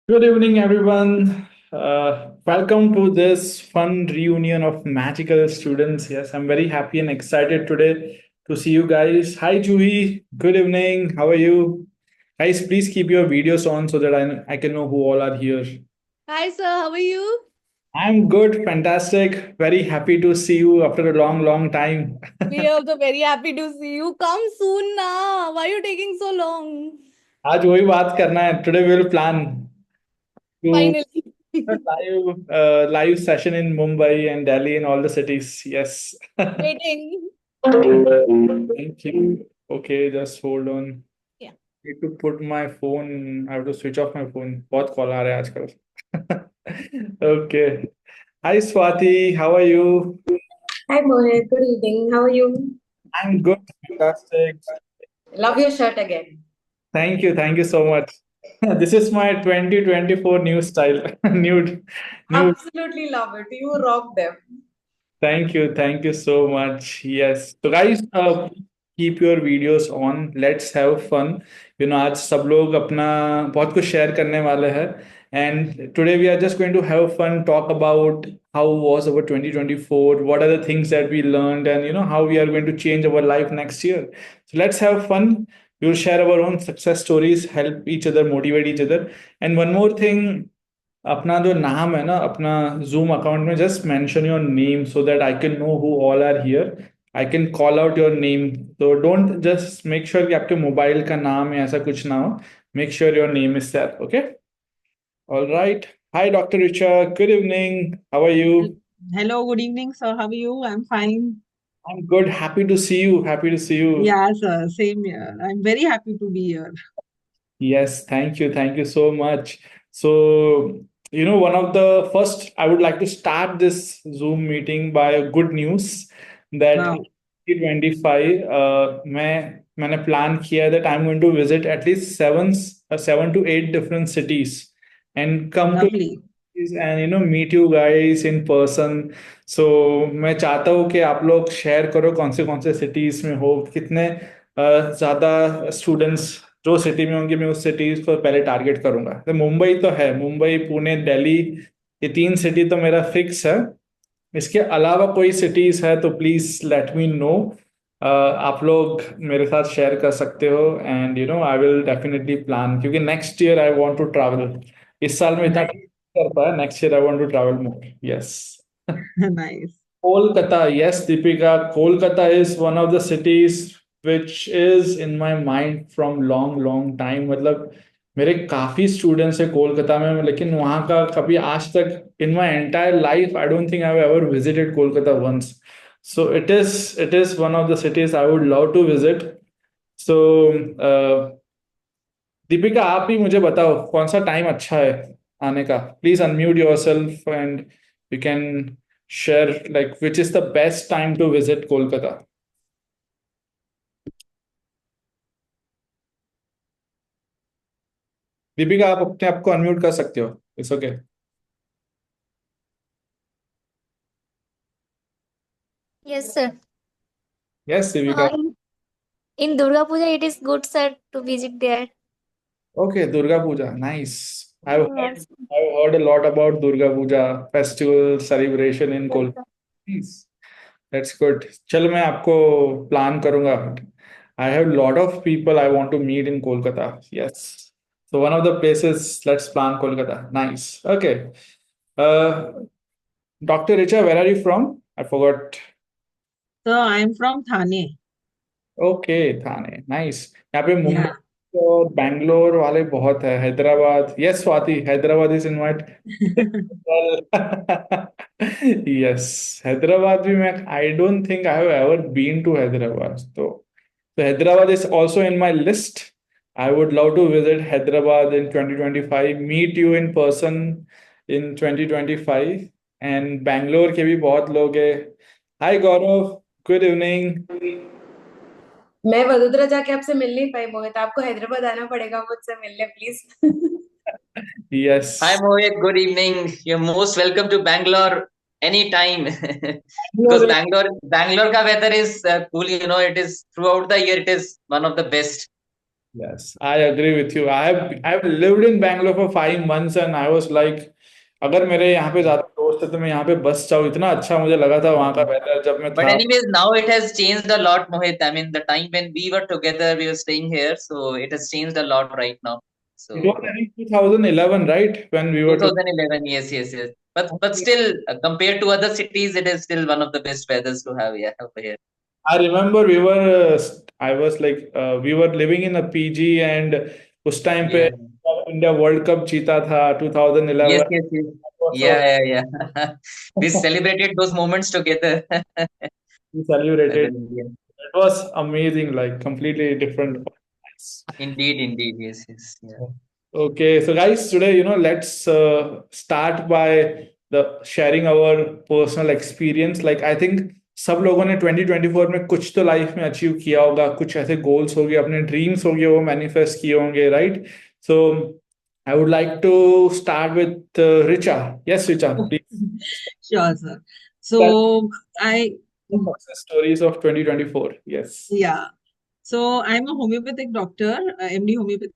Good evening, everyone. Welcome to this fun reunion of magical students. Yes, I'm very happy and excited today to see you guys. Hi, Juhi. Good evening. How are you? Guys, please keep your videos on so that I can know who all are here. Hi, sir. How are you? I'm good, fantastic. Very happy to see you after a long, long time. We are also very happy to see you. Come soon now. Why are you taking so long? आज वही बात करना है. Today we'll plan to Finally. live session in Mumbai and Delhi and all the cities. Yes. Waiting. Thank you. Okay, just hold on. Yeah. Need to put my phone. I have to switch off my phone. बहुत call आ रहे हैं आजकल. Okay. Hi Swati, how are you? Hi Mohit, good evening. How are you? I'm good. Fantastic. Love your shirt again. Thank you so much. This is my 2024 new style. New. Absolutely love it. You rock them. Thank you so much. Yes. So guys, keep your videos on. Let's have fun. आज सब लोग अपना बहुत कुछ share करने वाले हैं. And today we are just going to have fun, talk about how was our 2024, what are the things that we learned, and how we are going to change our life next year. So let's have fun. We'll share our own success stories, help each other, motivate each other. And one more thing, अपना जो नाम है ना अपना Zoom account में just mention your name so that I can know who all are here. I can call out your name. तो don't just make sure कि आपके मोबाइल का नाम है ऐसा कुछ ना हो. Make sure your name is there. Okay. All right. Hi doctor Richa. Good evening. How are you? Hello, good evening, sir. How are you? I'm fine. I am good. Happy to see you. Happy to see you. Yeah, sir. Same here. I'm very happy to be here. Yes, thank you. Thank you so much. So, one of the first, I would like to start this Zoom meeting by a good news that Wow, 2025, मैंने plan किया that I'm going to visit at least seven to eight different cities and come to lovely. and meet you guys in person. So मैं चाहता हूँ कि आप लोग share करो कौन से सिटीज में हो, कितने ज्यादा स्टूडेंट्स जो सिटी में होंगे. मैं उस सिटीज को पहले टारगेट करूंगा. तो मुंबई तो है, मुंबई पुणे दिल्ली, ये तीन सिटी तो मेरा फिक्स है. इसके अलावा कोई सिटीज है तो प्लीज लेट मी नो. आप लोग मेरे साथ शेयर कर सकते हो and I will definitely plan, क्योंकि next year I want to travel. इस साल में इतना Nice, travel कर पाया. Next year I want to travel more. Yes. nice. Kolkata, yes, Deepika. Kolkata is one of the cities which is in my mind from long, long time. मतलब मेरे काफी students है कोलकाता में, लेकिन वहाँ का कभी आज तक in my entire life I don't think I have ever visited Kolkata once. So it is one of the cities I would love to visit. So Deepika, आप ही मुझे बताओ कौन सा टाइम अच्छा है आने का. Please unmute yourself and you can share like which is the best time to visit Kolkata. Deepika, आप अपने आप को अनम्यूट कर सकते हो. It's okay. Yes, sir. Yes Deepika. In Durga Puja, it is good, sir, to visit there. Okay, Durga Puja. Nice. I Yes. heard a lot about Durga Puja festival celebration in Yes, sir. Kolkata. Nice. That's good. चलो मैं आपको plan करूंगा. I have a lot of people I want to meet in Kolkata. Yes. So one of the places, let's plan Kolkata. Nice. Okay. Uh, Dr. Richa, where are you from? I forgot. So I'm from Thane. Okay, Thane. Nice. यहाँ पे Mumbai Yeah. और बैंगलोर वाले बहुत है. Hyderabad. Yes Swati, Hyderabad is invite. Yes. Hyderabad भी मैं I don't think I have ever been to Hyderabad. तो Hyderabad is also in my list. I would love to visit Hyderabad in 2025, meet you in person in 2025. And Bangalore के भी बहुत लोग हैं. हाय गौरव. Good evening. मैं वडोदरा जाके आपसे मिल नहीं पाई मोहित, आपको हैदराबाद आना पड़ेगा मुझसे मिलने please. Yes. Hi Mohit, good evening. You're most welcome to Bangalore anytime because Bangalore ka weather is cool. It is throughout the year. It is one of the best. Yes, I agree with you. I have lived in Bangalore for 5 months and I was like, अगर मेरे यहाँ पे ज्यादा दोस्त है तो मैं यहाँ पे बस जाऊँ. इतना अच्छा मुझे लगा था वहाँ का वेदर जब मैं But था. anyways, now it has changed a lot, Mohit. I mean, the time when we were together, we were staying here, so it has changed a lot right now. It was So I think 2011, right? When we were to. 2011, yes, yes, yes. But still, compared to other cities, it is still one of the best weathers to have, yeah, over here. I remember I was like, we were living in a PG and उस time पे Yeah. India World Cup जीता था Yes, 2011. yes, yes. So Yeah, yeah, yeah. We celebrated those moments together. we As celebrated. an Indian. It was amazing, like completely different. Indeed, indeed, yes, yes, yeah. Okay, so guys, today, let's start by the sharing our personal experience. Like I think सब लोगों ने 2024 में कुछ तो life में achieve किया होगा, कुछ ऐसे गोल्स हो गए, अपने ड्रीम्स हो गए, वो मैनिफेस्ट किए होंगे, right? So I would like to start with Richa. Yes Richa, please. Sure, sir. So I, Success stories of 2024. Yes. yeah. So I'm a homeopathic doctor, MD homeopathic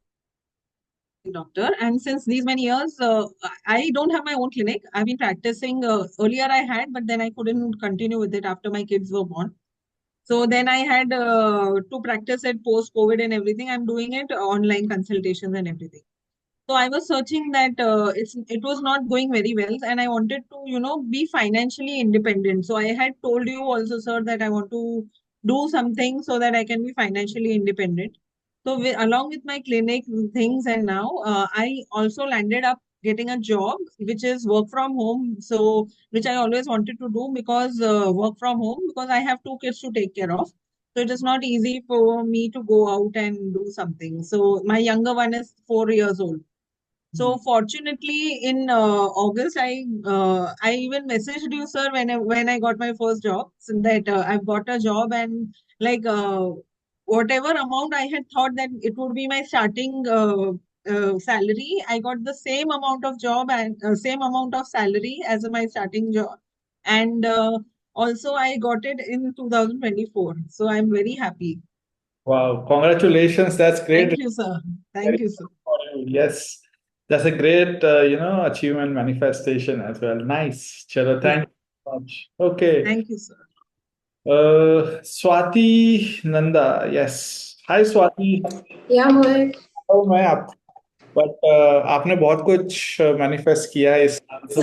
doctor, and since these many years, I don't have my own clinic. I've been practicing. Earlier I had, but then I couldn't continue with it after my kids were born. So then I had to practice it post COVID and everything. I'm doing it online consultations and everything. So I was searching that it was not going very well, and I wanted to be financially independent. So I had told you also, sir, that I want to do something so that I can be financially independent. So along with my clinic things, and now I also landed up getting a job which is work from home. So which I always wanted to do because work from home, because I have two kids to take care of. So it is not easy for me to go out and do something. So my younger one is 4 years old. So fortunately, in August, I even messaged you, sir, when I got my first job, so that I've got a job, and like whatever amount I had thought that it would be my starting salary, I got the same amount of job and same amount of salary as my starting job, and also I got it in 2024. So I'm very happy. Wow, congratulations. That's great. Thank you, sir. Very Thank you, sir. good for you. Yes, that's a great, achievement manifestation as well. Nice. Chalo, Yeah. thank you so much. Okay. Thank you, sir. Swati Nanda. Yes. Hi, Swati. Yeah, Mohit. Oh, मैं आप but आपने बहुत कुछ manifest किया है इस साल. So,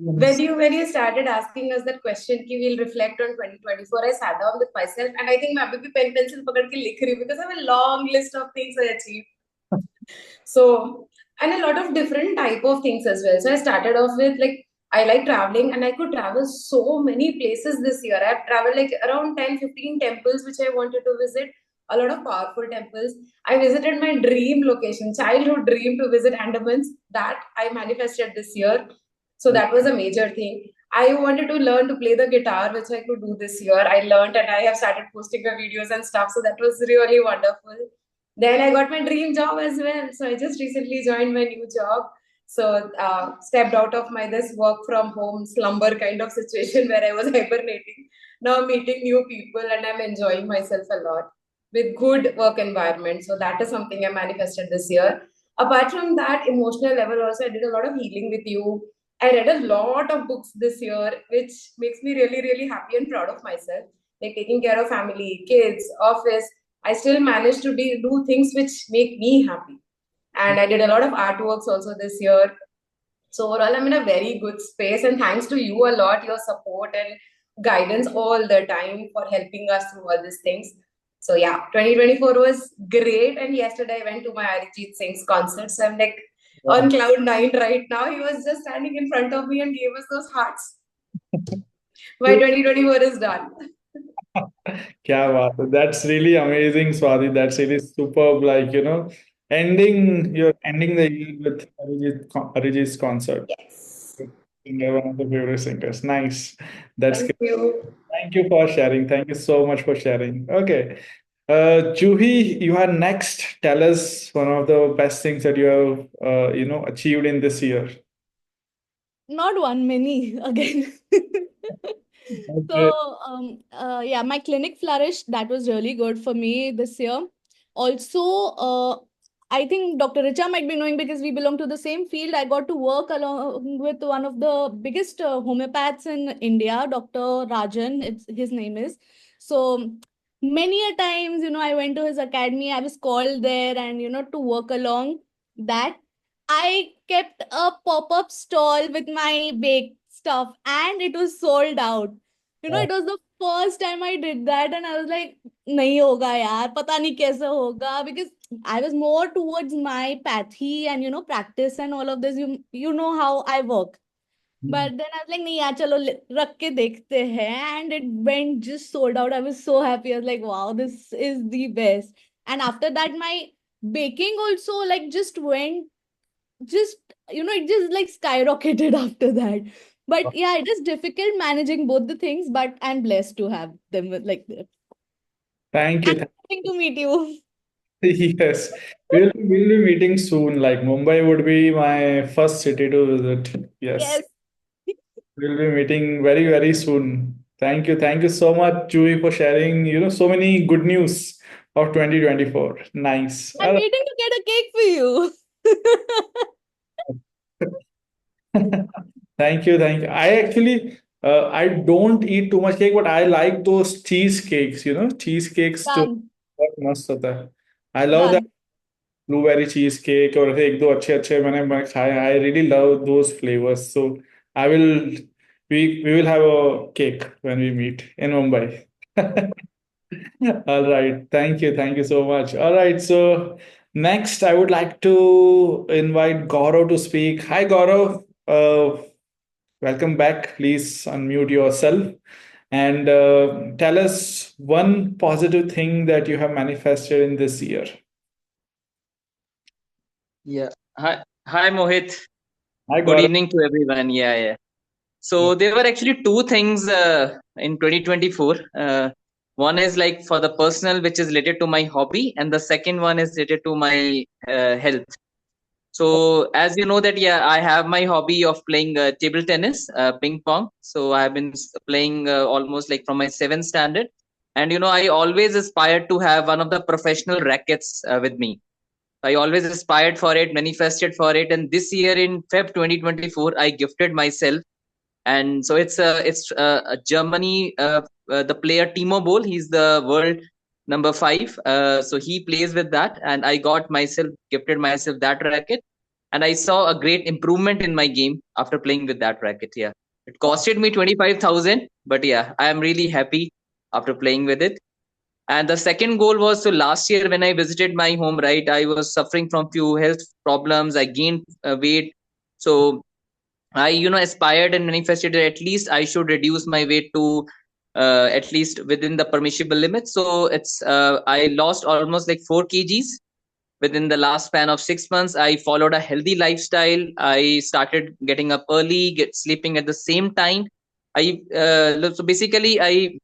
When you started asking us that question, कि we'll reflect on 2024, I sat down with myself and I think मैं अभी भी pen pencil पकड़ के लिख रही हूँ because I have a long list of things I achieved. So, and a lot of different type of things as well. So I started off with like, I like traveling and I could travel so many places this year. I've traveled like around 10, 15 temples which I wanted to visit, a lot of powerful temples. I visited my dream location, childhood dream to visit Andamans. That I manifested this year. So that was a major thing. I wanted to learn to play the guitar, which I could do this year. I learned and I have started posting the videos and stuff. So that was really wonderful. Then I got my dream job as well. So I just recently joined my new job. So stepped out of my this work from home slumber kind of situation where I was hibernating. Now I'm meeting new people and I'm enjoying myself a lot with good work environment. So that is something I manifested this year. Apart from that, emotional level also, I did a lot of healing with you. I read a lot of books this year, which makes me really, really happy and proud of myself. Like taking care of family, kids, office. I still managed to do things which make me happy. And I did a lot of artworks also this year. So overall, I'm in a very good space. And thanks to you a lot, your support and guidance all the time for helping us through all these things. So yeah, 2024 was great. And yesterday I went to my Arijit Singh's concert. So I'm like on cloud nine right now. He was just standing in front of me and gave us those hearts. My 2024 is done. क्या बात है. That's really amazing, Swati. That's really superb. Like, you're ending the year with Arijit's concert. Yes. You're one of the favorite singers. Nice. That's Thank great. you. Thank you for sharing. Thank you so much for sharing. Okay. Juhi, you are next. Tell us one of the best things that you have, achieved in this year. Not one, many again. Okay. So, yeah, my clinic flourished. That was really good for me this year. Also, I think Dr. Richa might be knowing because we belong to the same field. I got to work along with one of the biggest homeopaths in India, Dr. Rajan, his name is. So many a times, I went to his academy. I was called there and, to work along that. I kept a pop-up stall with my baked stuff and it was sold out. It was the first time I did that and I was like, नहीं होगा यार पता नहीं कैसे होगा because I was more towards my pathy and practice and all of this you know how I work but then I was like नहीं यार चलो रख के देखते हैं and it went just sold out. I was so happy. I was like wow, this is the best. And after that my baking also like just it just like skyrocketed after that. But yeah, it is difficult managing both the things, but I'm blessed to have them like that. Thank you. And hoping to meet you. Yes, we'll be meeting soon. Like Mumbai would be my first city to visit. Yes, Yes. we'll be meeting very, very soon. Thank you so much, Chewy, for sharing, so many good news of 2024. Nice. I'm waiting to get a cake for you. Thank you, thank you. I actually, I don't eat too much cake, but I like those cheesecakes, cheesecakes too. Done. बहुत मस्त होता है. I love that Done. blueberry cheesecake और ऐसे एक दो अच्छे अच्छे मैंने खाए. I really love those flavors. So I will, we will have a cake when we meet in Mumbai. All right. Thank you so much. All right. So next, I would like to invite Gaurav to speak. Hi, Gaurav. Welcome back. Please unmute yourself and tell us one positive thing that you have manifested in this year. Yeah. Hi, Mohit. Hi, Good Gaurav. evening to everyone. Yeah. So there were actually two things in 2024. One is like for the personal, which is related to my hobby, and the second one is related to my health. So as you know that, yeah, I have my hobby of playing table tennis, ping pong. So I have been playing almost like from my seventh standard. And, I always aspired to have one of the professional rackets with me. I always aspired for it, manifested for it. And this year in Feb 2024, I gifted myself. And so it's a Germany, the player Timo Boll. He's the world number 5. So he plays with that. And I gifted myself that racket. And I saw a great improvement in my game after playing with that racket. Yeah. It costed me 25,000, but yeah, I am really happy after playing with it. And the second goal was, so last year when I visited my home, right, I was suffering from few health problems. I gained weight. So I, aspired and manifested that at least I should reduce my weight to at least within the permissible limits. So I lost almost like 4 kgs within the last span of 6 months. I followed a healthy lifestyle. I started getting up early, sleeping at the same time. So basically I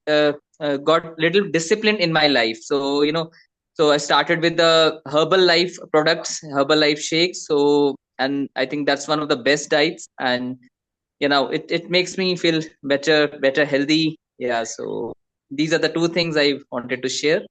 got little discipline in my life. So so I started with the Herbalife products, Herbalife shakes. So, and I think that's one of the best diets, and it makes me feel better, healthy. Yeah. So these are the two things I wanted to share.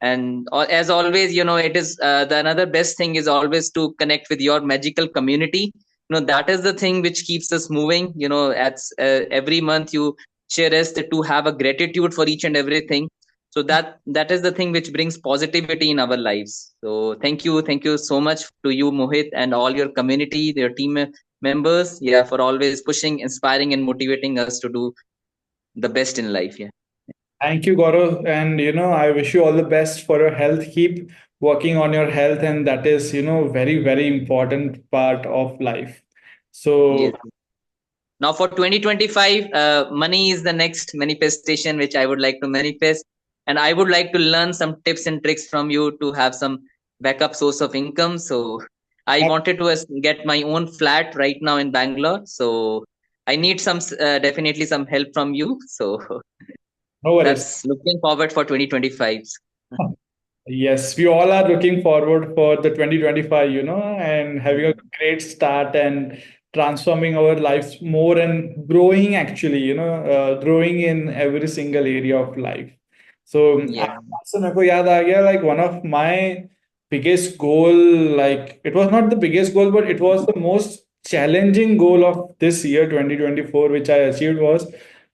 And as always, it is the another best thing is always to connect with your magical community. That is the thing which keeps us moving. At every month you share us to have a gratitude for each and everything. So that is the thing which brings positivity in our lives. So thank you so much to you, Mohit, and all your community, your team members, yeah, for always pushing, inspiring, and motivating us to do the best in life. Yeah. Thank you, Gaurav. And, I wish you all the best for your health. Keep working on your health. And that is, very, very important part of life. So, Yes. Now for 2025, money is the next manifestation which I would like to manifest. And I would like to learn some tips and tricks from you to have some backup source of income. So I wanted to get my own flat right now in Bangalore. So I need definitely some help from you. So no worries. that's looking forward for 2025. Yes, we all are looking forward for the 2025, and having a great start and transforming our lives more and growing actually, growing in every single area of life. So Yeah. so मेरे को याद आ गया, like one of my biggest goal, like it was not the biggest goal, but it was the most challenging goal of this year 2024, which I achieved, was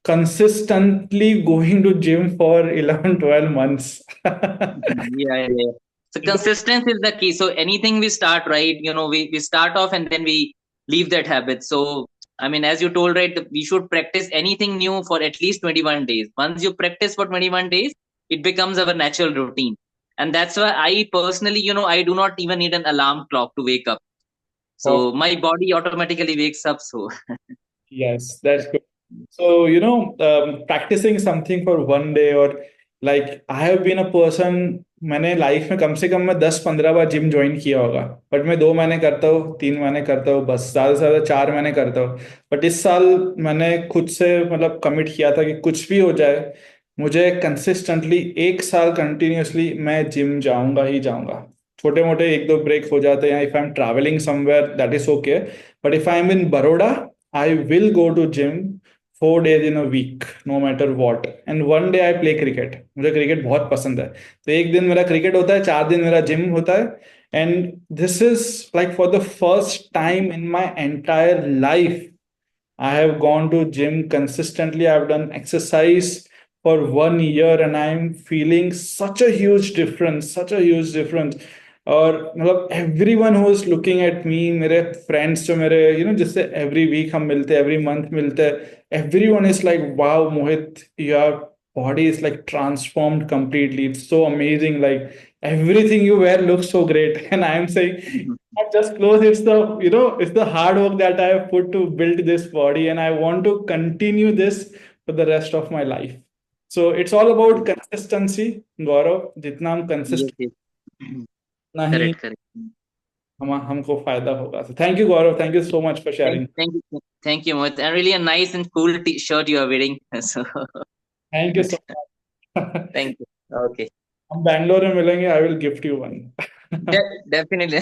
consistently going to gym for 11-12 months. Yeah, yeah, yeah. So consistency is the key. So anything we start, right, we start off and then we leave that habit. So, I mean, as you told, right, we should practice anything new for at least 21 days. Once you practice for 21 days, it becomes our natural routine. And that's why I personally, I do not even need an alarm clock to wake up. So my body automatically wakes up. So, Yes, that's good. So, practicing something for one day, or like I have been a person, मैंने life में कम से कम मैं 10-15 बार gym join किया होगा, but मैं 2 महीने करता हूँ, 3 महीने करता हूँ, बस ज़्यादा से ज़्यादा 4 महीने करता हूँ। बट इस साल मैंने खुद से मतलब कमिट किया था कि कुछ भी हो जाए, मुझे कंसिस्टेंटली 1 साल कंटिन्यूअसली मैं जिम जाऊंगा ही जाऊंगा। छोटे मोटे 1-2 ब्रेक हो जाते हैं, if I am travelling somewhere that is okay, but if I am in Baroda I will go to gym 4 days in a week, no matter what. And one day I play cricket. मुझे cricket बहुत पसंद है, तो एक दिन मेरा cricket होता है, 4 दिन मेरा जिम होता है। And this is like for the first time in my entire life I have gone to gym consistently. I've done exercise for 1 year and I'm feeling such a huge difference, such a huge difference. और मतलब everyone who is looking at me, मेरे friends जो मेरे जिससे every week हम मिलते हैं, every month मिलते हैं, everyone is like, wow, Mohit, your body is like transformed completely. It's so amazing. Like everything you wear looks so great. And I'm saying, not just clothes, it's it's the hard work that I have put to build this body, and I want to continue this for the rest of my life. So it's all about consistency, Gaurav. जितना हम yes, consistent, yes. उतना ही Correct, correct. हमको फायदा होगा. So thank you, Gaurav. Thank you so much for sharing. Thank you, Mohit. And really a nice and cool shirt you are wearing. So, Thank you good. so much. Thank you. Okay. हम बैंगलोर में मिलेंगे. I will gift you one. Definitely.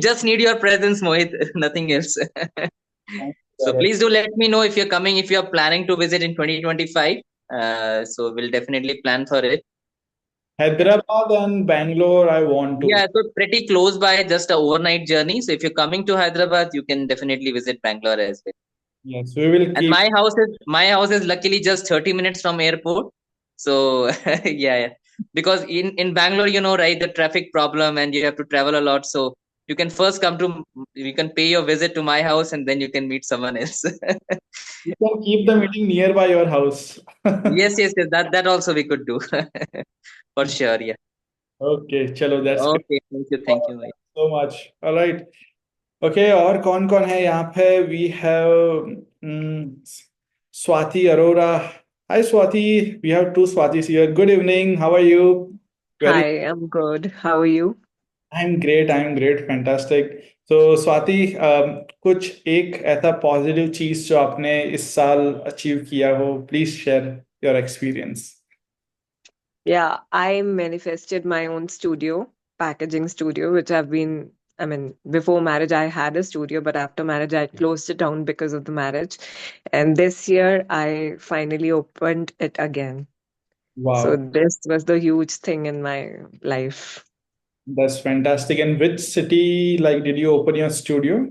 Just need your presence, Mohit. Nothing else. Thank you, So Gaurav. please do let me know if you're coming, if you're planning to visit in 2025. So we'll definitely plan for it. Hyderabad and Bangalore, I want to. Yeah, so pretty close by, just a overnight journey. So if you're coming to Hyderabad, you can definitely visit Bangalore as well. Yes, we will And keep. my house is luckily just 30 minutes from airport. So yeah. Because in Bangalore, right, the traffic problem and you have to travel a lot. So you can first you can pay your visit to my house and then you can meet someone else. You can keep the meeting nearby your house. Yes, that also we could do. For sure, yeah. Okay, chalo, that's good. Okay, thank you, Mohit. So much. All right. Okay, और कौन है यहाँ पे? We have Swati Arora. Hi, Swati. We have two Swatis here. Good evening. How are you? Very. Hi, I'm good. How are you? I'm great. I'm great. Fantastic. So, Swati, कुछ एक ऐसा positive चीज जो आपने इस साल achieve किया हो, please share your experience. Yeah, I manifested my own studio, packaging studio, which before marriage, I had a studio, but after marriage, I closed it down because of the marriage. And this year, I finally opened it again. So Wow, this was the huge thing in my life. that's fantastic. And which city, like, did you open your studio?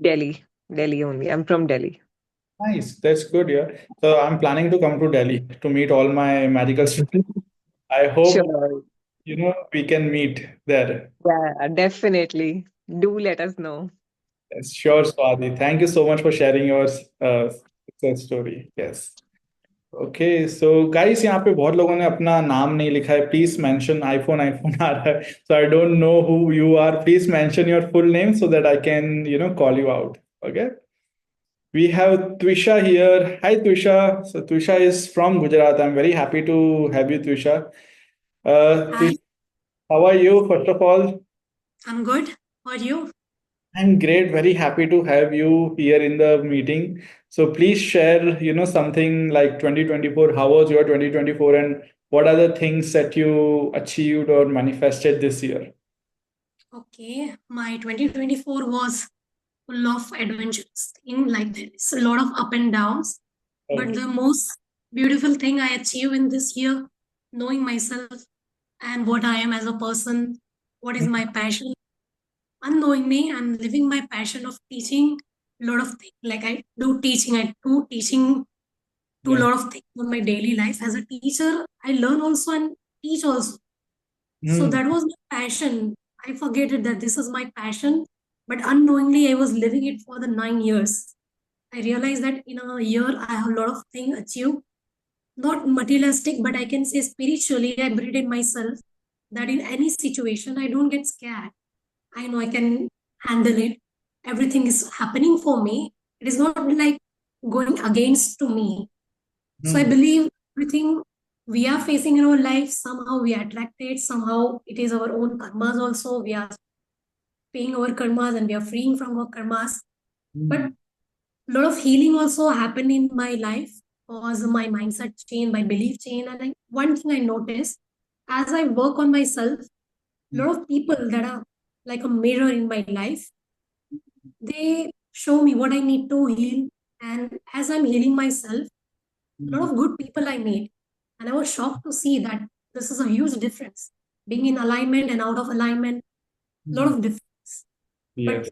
Delhi only. I'm from Delhi. Nice, that's good. Yeah. So I'm planning to come to Delhi to meet all my medical students. I hope Sure. we can meet there. Yeah, definitely. Do let us know. Yes, sure, Swati. Thank you so much for sharing your success story. Yes. Okay, so guys, यहाँ पे बहुत लोगों ने अपना नाम नहीं लिखा है. Please mention iPhone आ रहा है. So I don't know who you are. Please mention your full name so that I can, call you out. Okay. We have Twisha here. Hi, Twisha. So Twisha is from Gujarat. I'm very happy to have you, Twisha. Hi, Twisha, how are you, first of all? I'm good. How are you? I'm great. Very happy to have you here in the meeting. So please share, something like 2024. How was your 2024 and what are the things that you achieved or manifested this year? Okay, my 2024 was full of adventures. Like there is a lot of up and downs, but Okay. the most beautiful thing I achieved in this year, knowing myself and what I am as a person, what is my passion. Unknowingly, I'm living my passion of teaching a lot of things. Like I do teaching to a Yeah. lot of things in my daily life. As a teacher, I learn also and teach also. So Hmm. that was my passion. I forget it that this is my passion, but unknowingly I was living it for the 9 years. I realized that in a year I have a lot of things achieved, not materialistic, but I can say spiritually. I believed in myself that in any situation I don't get scared. I know I can handle it. Everything is happening for me. It is not like going against to me. So I Hmm. believe everything we are facing in our life, somehow we are attracted, somehow it is our own karmas also. We are paying our karmas and we are freeing from our karmas. But Hmm. a lot of healing also happened in my life because my mindset change, my belief change. And one thing I noticed as I work on myself, a lot of people that are like a mirror in my life, they show me what I need to heal. And as I'm healing myself, a lot Hmm. of good people I meet. And I was shocked to see that this is a huge difference. Being in alignment and out of alignment, a lot Hmm. of difference. But Yes.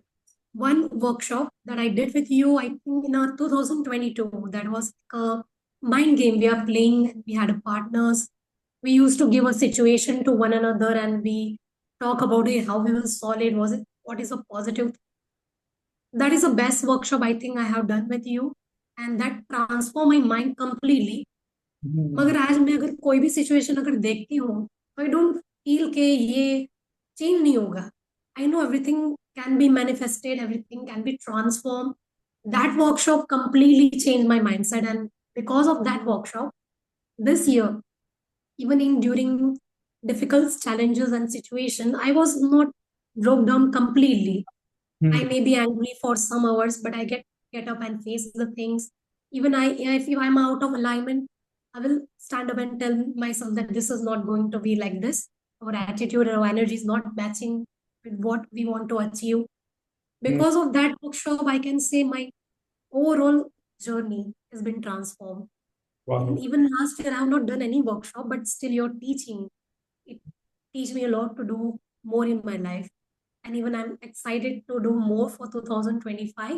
one workshop that I did with you, I think in 2022, that was a mind game we are playing. We had partners. We used to give a situation to one another and we talk about it, how we will solve it. Was it what is a positive? That is the best workshop I think I have done with you, and that transformed my mind completely. Hmm. मगर आज मैं अगर कोई भी situation अगर देखती हूँ तो आई डोंट फील के ये चेंज नहीं होगा. I know everything can be manifested, everything can be transform. That workshop completely changed my mindset, and because of that workshop this year, even in during difficult challenges and situation, I was not broke down completely. I Hmm. may be angry for some hours, but I get up and face the things. Even if I'm out of alignment, I will stand up and tell myself that this is not going to be like this. Our attitude, our energy is not matching with what we want to achieve. Hmm. Because of that workshop, I can say my overall journey has been transformed. And Wow. even last year, I have not done any workshop, but still your teaching, it teach me a lot to do more in my life. And even I'm excited to do more for 2025.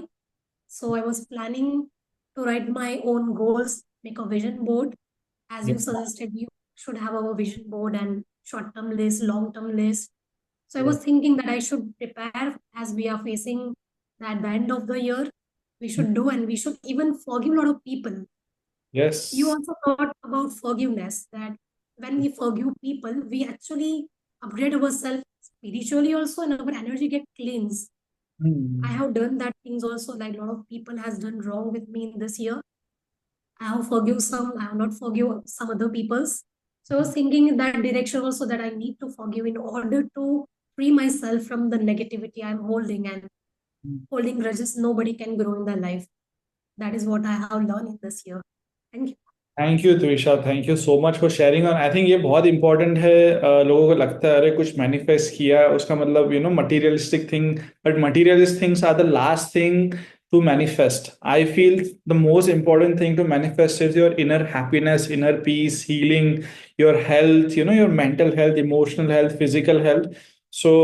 So I was planning to write my own goals, make a vision board. As Yeah. you suggested, we should have our vision board and short-term list, long-term list. So I Yeah. was thinking that I should prepare as we are facing at the end of the year. We should do, and we should even forgive a lot of people. You Yes. also thought about forgiveness, that when we forgive people, we actually upgrade ourselves spiritually also, and our energy get cleansed. I Hmm. have done that things also, like a lot of people has done wrong with me in this year. I have forgive some, I have not forgive some other people's. So I was thinking in that direction also, that I need to forgive in order to free myself from the negativity I'm holding, and holding grudges. Nobody can grow in their life. That is what I have learned in this year. Thank you. Thank you Trisha, thank you so much for sharing. और I think ये बहुत important है. लोगों को लगता है अरे कुछ मैनिफेस्ट किया है उसका मतलब materialistic thing, but materialistic things are the last thing to manifest. I feel the most important thing to manifest is your inner happiness, inner peace, healing, your health, your mental health, emotional health, physical health. So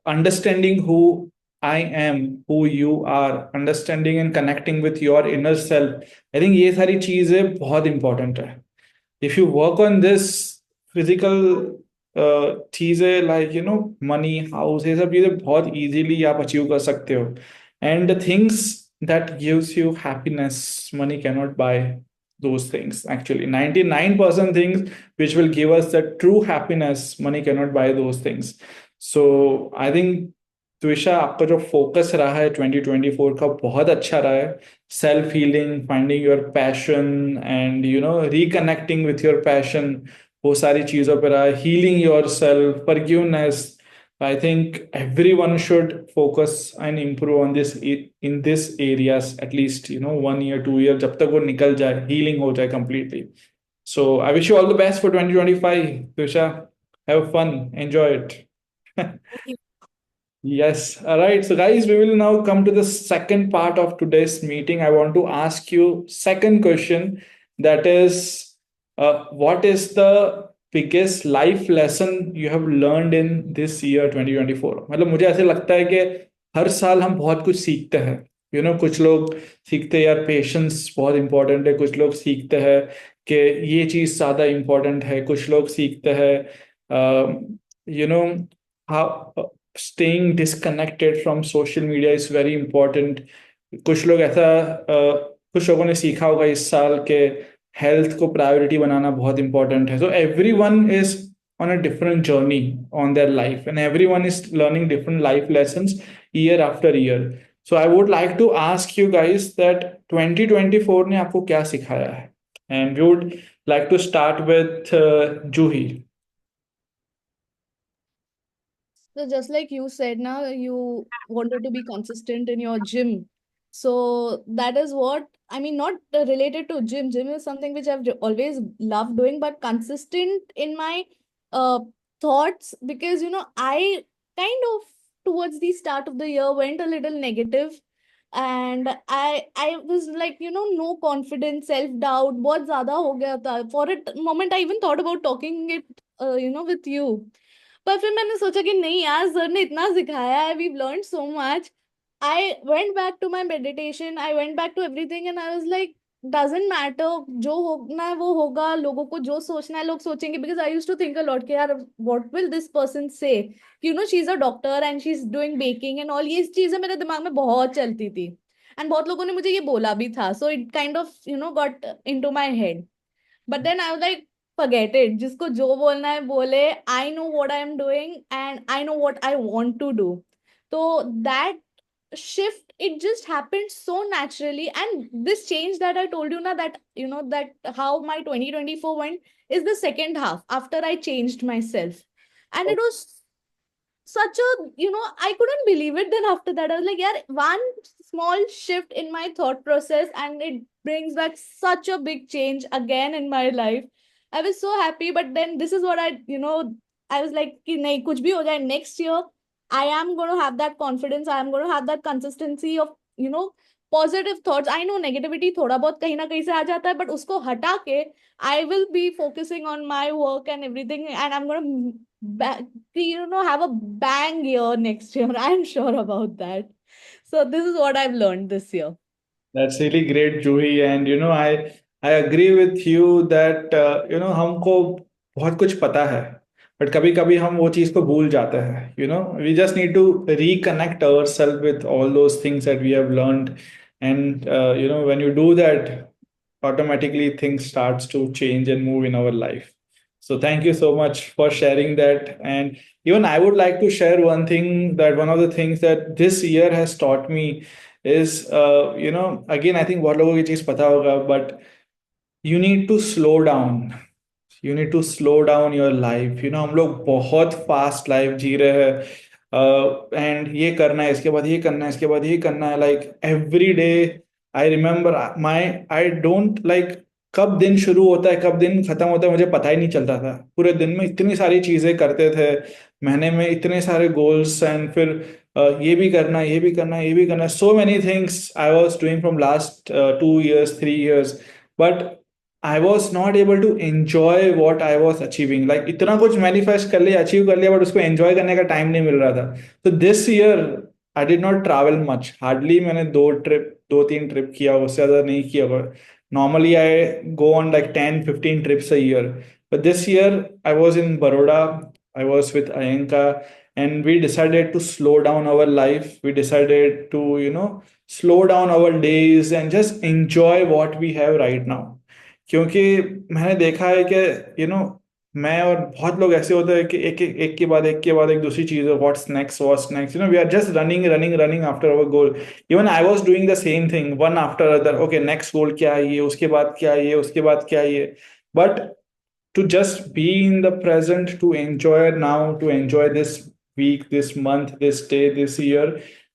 understanding who I am, who you are, understanding and connecting with your inner self, I think ये सारी चीजें बहुत important है. If you work on this physical चीजें like money, house, ये सब चीजें बहुत इजीली आप अचीव कर सकते हो. And the things that gives you happiness, money cannot buy those things. Actually 99% things which will give us the true happiness, money cannot buy those things. So I think त्विषा, आपका जो focus रहा है 2024 का बहुत अच्छा रहा है. Self healing, finding your passion and reconnecting with your passion, वो सारी चीज़ों पर रहा है. Healing your self, forgiveness. I think everyone should focus and improve on this in this areas at least 1 year 2 year, जब तक वो निकल जाए, हीलिंग हो जाए completely. So I wish you all the best for 2025, त्विषा. Have fun, enjoy it. Thank you. Yes. All right. So, guys, we will now come to the second part of today's meeting. I want to ask you second question. that is, what is the biggest life lesson you have learned in this year 2024? मतलब मुझे ऐसे लगता है कि हर साल हम बहुत कुछ सीखते हैं. कुछ लोग सीखते हैं यार पेशेंस बहुत इंपॉर्टेंट है, कुछ लोग सीखते हैं कि ये चीज़ ज़्यादा इंपॉर्टेंट है, कुछ लोग सीखते हैं how staying disconnected from social media is very important. कुछ लोग ऐसा कुछ लोगों ने सीखा होगा इस साल के हेल्थ को प्रायोरिटी बनाना बहुत इंपॉर्टेंट है. So everyone is on a different journey on their life, and everyone is learning different life lessons year after year. So I would like to ask you guys that 2024 ने आपको क्या सिखाया है, and we would like to start with Juhi. So just like you said, now you wanted to be consistent in your gym. So that is what I mean, not related to gym. Gym is something which I've always loved doing, but consistent in my uh thoughts, because I kind of towards the start of the year went a little negative, and I was like, no confidence, self doubt, बहुत ज़्यादा हो गया था. For a moment, I even thought about talking it, with you. पर फिर मैंने सोचा कि नहीं यार, सर ने इतना सिखाया है, we've learned so much. I went back to my meditation, I went back to everything, and I was like, doesn't matter, जो होना है वो होगा, लोगों को जो सोचना है लोग सोचेंगे. Because I used to think a lot कि यार what will this person say, she's a doctor and she's doing baking and all. ये चीजें मेरे दिमाग में बहुत चलती थी, and बहुत लोगों ने मुझे ये बोला भी था. So it kind of got into my head. But then I was like, forget it. जिसको जो बोलना है बोले. I know what I am doing and I know what I want to do. So that shift, it just happened so naturally. And this change that I told you now, that that how my 2024 went, is the second half after I changed myself. And it was such a, I couldn't believe it. Then after that, I was like, yeah, one small shift in my thought process, and it brings back such a big change again in my life. I was so happy. But then this is what I was like, कि नहीं, कुछ भी हो जाए, next year I am going to have that confidence. I am going to have that consistency of positive thoughts. I know negativity थोड़ा बहुत कहीं ना कहीं से आ जाता है, but उसको हटा के I will be focusing on my work and everything, and I'm going to have a bang year next year. I'm sure about that. So this is what I've learned this year. That's really great, Juhi. And I agree with you that हमको बहुत कुछ पता है, but कभी कभी हम वो चीज़ को भूल जाते हैं. We just need to reconnect ourselves with all those things that we have learned, and when you do that, automatically things starts to change and move in our life. So thank you so much for sharing that. And even I would like to share one thing, that one of the things that this year has taught me is, again, I think बहुत लोगों की चीज़ पता होगा, but you need to slow down. You need to slow down your life. हम लोग बहुत fast life जी रहे हैं, एंड ये करना है, इसके बाद ये करना है, इसके बाद ये करना है, like every day. I remember I don't like कब दिन शुरू होता है कब दिन खत्म होता है मुझे पता ही नहीं चलता था. पूरे दिन में इतनी सारी चीजें करते थे, महीने में इतने सारे गोल्स, एंड फिर ये भी करना, ये भी करना, ये भी करना. So many things I was doing from last 2 years 3 years, but I was not able to enjoy what I was achieving. Like इतना कुछ manifest कर लिया, achieve कर लिया, but उसको enjoy करने का time नहीं मिल रहा था. So this year I did not travel much. Hardly मैंने 2-3 trip किया, उससे ज़्यादा नहीं किया. Normally I go on like 10-15 trips a year. But this year I was in Baroda. I was with Ayanka, and we decided to slow down our life. We decided to slow down our days and just enjoy what we have right now. क्योंकि मैंने देखा है कि मैं और बहुत लोग ऐसे होते हैं कि एक के बाद एक दूसरी चीज है. What's next we are just running after our goal. Even I was doing the same thing, one after other. Okay, next goal क्या है, ये उसके बाद क्या है, ये उसके बाद क्या है, ये. But to just be in the present, to enjoy now, to enjoy this week, this month, this day, this year,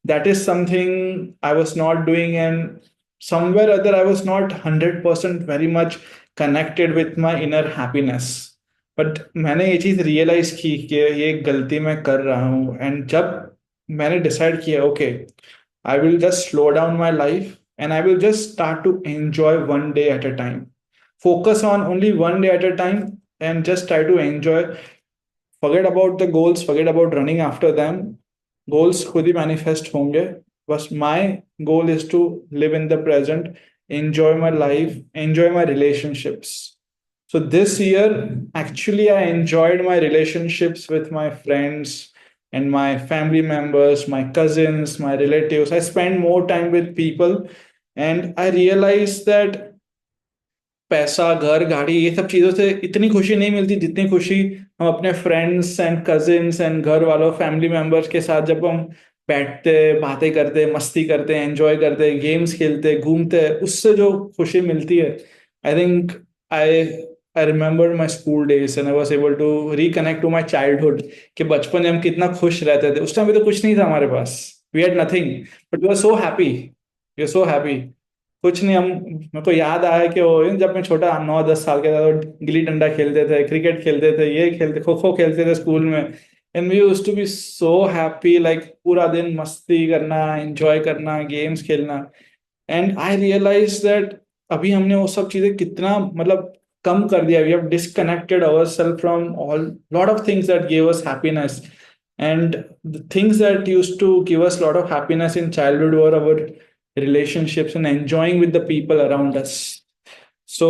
that is something I was not doing. And somewhere or other I was not 100% very much connected with my inner happiness. But मैंने ये चीज़ realise की कि ये गलती मैं कर रहा हूँ. एंड जब मैंने डिसाइड किया, okay, I will just slow down my life, and I will just start to enjoy one day at a time. focus on only one day at a time and just try to enjoy. Forget about the goals, forget about running after them. Goals खुद ही manifest होंगे. बस my goal is to live in the present, enjoy my life, enjoy my relationships. So this year, actually, I enjoyed my relationships with my friends and my family members, my cousins, my relatives. I spent more time with people, and I realized that पैसा, घर, गाड़ी, ये सब चीजों से इतनी खुशी नहीं मिलती जितनी खुशी हम अपने फ्रेंड्स एंड कजिन्स एंड घर वालों, फैमिली मेंबर्स के साथ जब हम बैठते, बातें करते, मस्ती करते, एंजॉय करते, गेम्स खेलते, घूमते, उससे जो खुशी मिलती है. I think I I remember my school days and I was able to reconnect to my childhood. कि बचपन में हम कितना खुश रहते थे. उस टाइम पे तो कुछ नहीं था हमारे पास. We had nothing but we are so happy. We are so happy. कुछ नहीं. हम, मेरे को याद आया कि वो जब मैं छोटा 9-10 साल का था तो गिल्ली डंडा खेलते थे, क्रिकेट खेलते थे, ये खेलते, खो खो खेलते थे स्कूल में. And we used to be so happy, like पूरा दिन मस्ती करना, एंजॉय करना, गेम्स खेलना. एंड आई रियलाइज दैट अभी हमने वो सब चीजें कितना मतलब कम कर दिया. We have disconnected ourselves from all lot of things that give us happiness. And the things that used to give us a lot of happiness in childhood were our relationships and enjoying with the people around us. So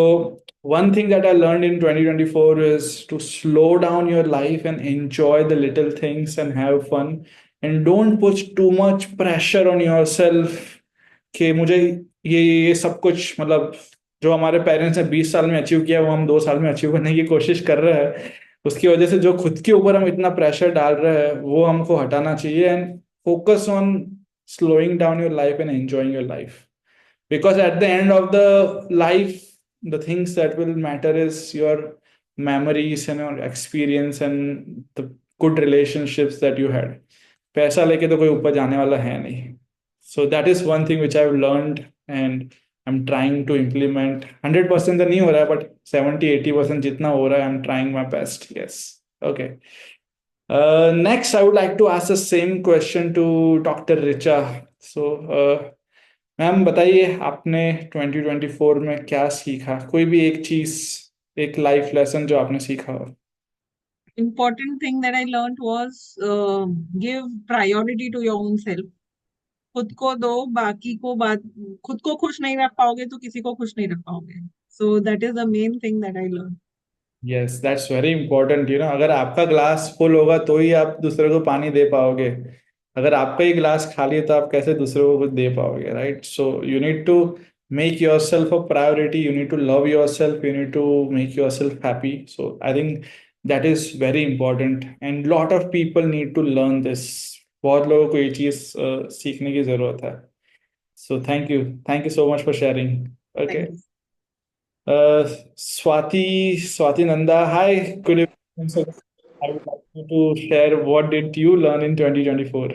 one thing that I learned in 2024 is to slow down your life and enjoy the little things and have fun, and don't put too much pressure on yourself कि मुझे ये सब कुछ, मतलब जो हमारे parents ने 20 साल में अचीव किया वो हम 2 साल में अचीव करने की कोशिश कर रहे हैं. उसकी वजह से जो खुद के ऊपर हम इतना प्रेशर डाल रहे हैं वो हमको हटाना चाहिए. And focus on slowing down your life and enjoying your life, because at the end of the life, the things that will matter is your memories and your experience and the good relationships that you had. पैसा लेके तो कोई ऊपर जाने वाला है नहीं. So that is one thing which I've learned and I'm trying to implement. 100% तो नहीं हो रहा है, but 70-80% जितना हो रहा है, I'm trying my best. Yes. Okay. Next, I would like to ask the same question to Dr. Richa. So, ma'am बताइए, आपने 2024 में क्या सीखा? कोई भी एक चीज, एक लाइफ लेसन जो आपने सीखा हो. Important thing that I learned was give priority to your own self. खुद को दो, बाकी को बात. खुद को खुश नहीं रख पाओगे तो किसी को खुश नहीं रख पाओगे. So that is the main thing that I learned. Yes, that's very important. अगर आपका ग्लास फुल होगा तो ही आप दूसरे को पानी दे पाओगे. अगर आपका ही ग्लास खाली है तो आप कैसे दूसरों को कुछ दे पाओगे, right? So you need to make yourself a priority. You need to love yourself. You need to make yourself happy. So I think that is very important, and lot of people need to learn this. बहुत लोगों को ये चीज सीखने की जरूरत है. So thank you so much for sharing. Okay. Thank you. Swati Nanda, hi, good evening. So I would like you to share what did you learn in 2024?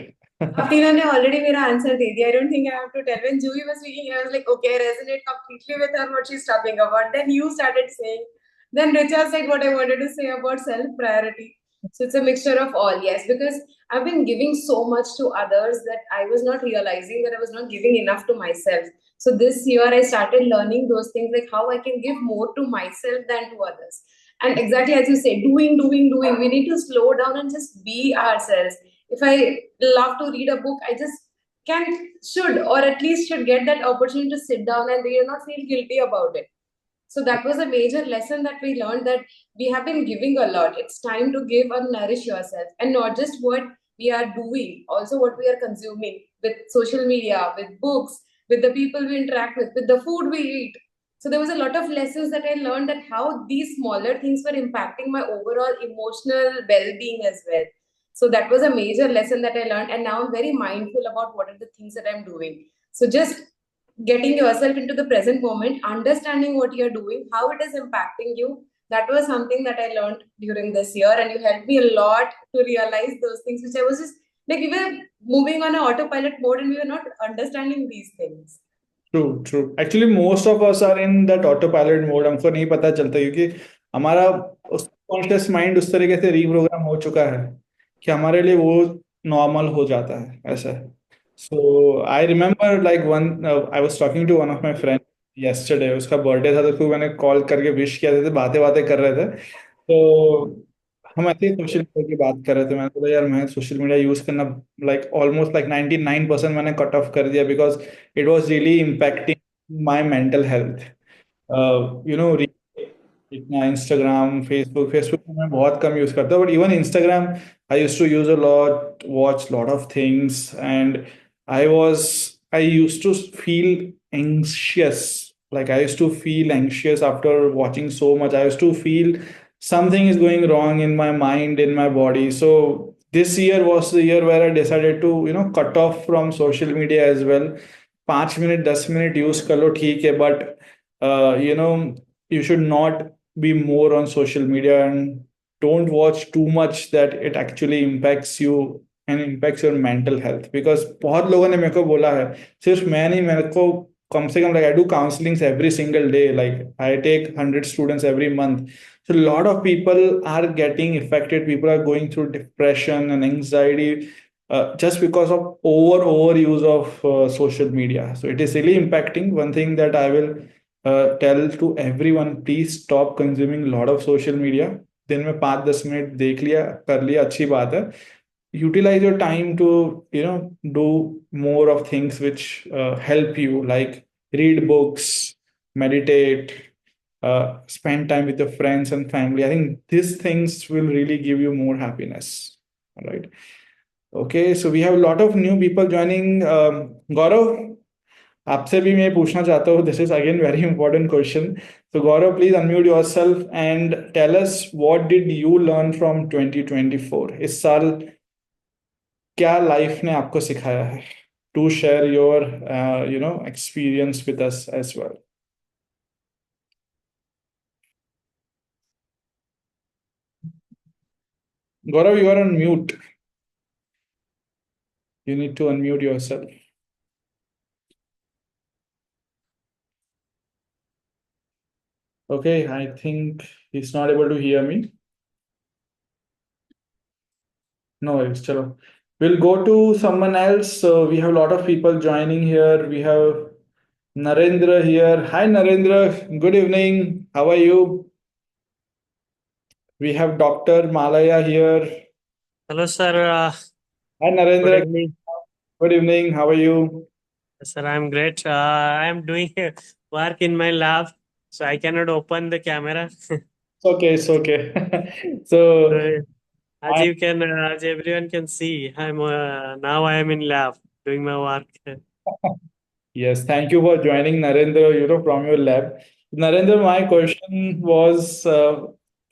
Tina ने already मेरा answer दे दिया. I don't think I have to tell. When Juhi was speaking, I was like, okay, I resonate completely with her what she's talking about. Then you started saying. Then Richa said what I wanted to say about self-priority. So it's a mixture of all, yes, because I've been giving so much to others that I was not realizing that I was not giving enough to myself. So this year I started learning those things, like how I can give more to myself than to others. And exactly as you say, doing. We need to slow down and just be ourselves. If I love to read a book, I just should or at least should get that opportunity to sit down and read and not feel guilty about it. So that was a major lesson that we learned, that we have been giving a lot. It's time to give and nourish yourself, and not just what we are doing, also what we are consuming with social media, with books, with the people we interact with the food we eat. So there was a lot of lessons that I learned, that how these smaller things were impacting my overall emotional well-being as well. So that was a major lesson that I learned, and now I'm very mindful about what are the things that I'm doing. So just getting yourself into the present moment, understanding what you're doing, how it is impacting you. That was something that I learned during this year, and you helped me a lot to realize those things, which I was just like, we were moving on an autopilot mode and we were not understanding these things. True. Actually, most of us are in that autopilot mode. हमको नहीं पता चलता क्योंकि हमारा conscious mind उस तरीके से reprogram हो चुका है कि हमारे लिए वो नॉर्मल हो जाता है ऐसा. So I remember like I was talking to one of my friends. yesterday उसका बर्थडे था, तो उसको मैंने कॉल करके विश किया था, बातें बातें कर रहे थे, तो हम ऐसे ही सोशल मीडिया की बात कर रहे थे। मैंने बोला यार मैं सोशल मीडिया यूज करना लाइक ऑलमोस्ट लाइक 99% मैंने कट ऑफ कर दिया, because it was really impacting my mental health. You know, इतना इंस्टाग्राम फेसबुक फेसबुक मैं बहुत कम यूज करता हूँ, but even Instagram I use to use a lot, watch lot of things, and I use to feel anxious. Like I used to feel anxious after watching so much. I used to feel something is going wrong in my mind, in my body. So this year was the year where I decided to, cut off from social media as well. 5 minute 10 minute use कर लो ठीक है, but you should not be more on social media, and don't watch too much that it actually impacts you and impacts your mental health. Because बहुत लोगों ने मेरे को बोला है, सिर्फ मैं नहीं, मेरे को कम से कम, like I do counselings every single day, like I take 100 students every month. So a lot of people are getting affected. People are going through depression and anxiety, just because of overuse of social media. So it is really impacting. One thing that I will tell to everyone, please stop consuming a lot of social media. दिन में 5-10 minute देख लिया, कर लिया, अच्छी बात है. Utilize your time to, do more of things which help you, like read books, meditate, spend time with your friends and family. I think these things will really give you more happiness. All right. Okay, so we have a lot of new people joining. Gaurav, आपसे भी मैं पूछना चाहता हूँ, this is again very important question. So Gaurav, please unmute yourself and tell us what did you learn from 2024. इस साल क्या life ने आपको सिखाया है? To share your experience with us as well. Gaurav, you are on mute. You need to unmute yourself. Okay, I think he's not able to hear me. No worries, chalo. We'll go to someone else. So we have a lot of people joining here. We have Narendra here. Hi, Narendra. Good evening. How are you? We have Dr. Malaya here. Hello, sir. Hi, Good Narendra. evening. Good evening. How are you? Sir, I'm great. I am doing work in my lab, so I cannot open the camera. It's okay. It's okay. So, So, as you can, as everyone can see, I'm now I am in lab doing my work. yes, thank you for joining, Narendra, from your lab. Narendra, my question was,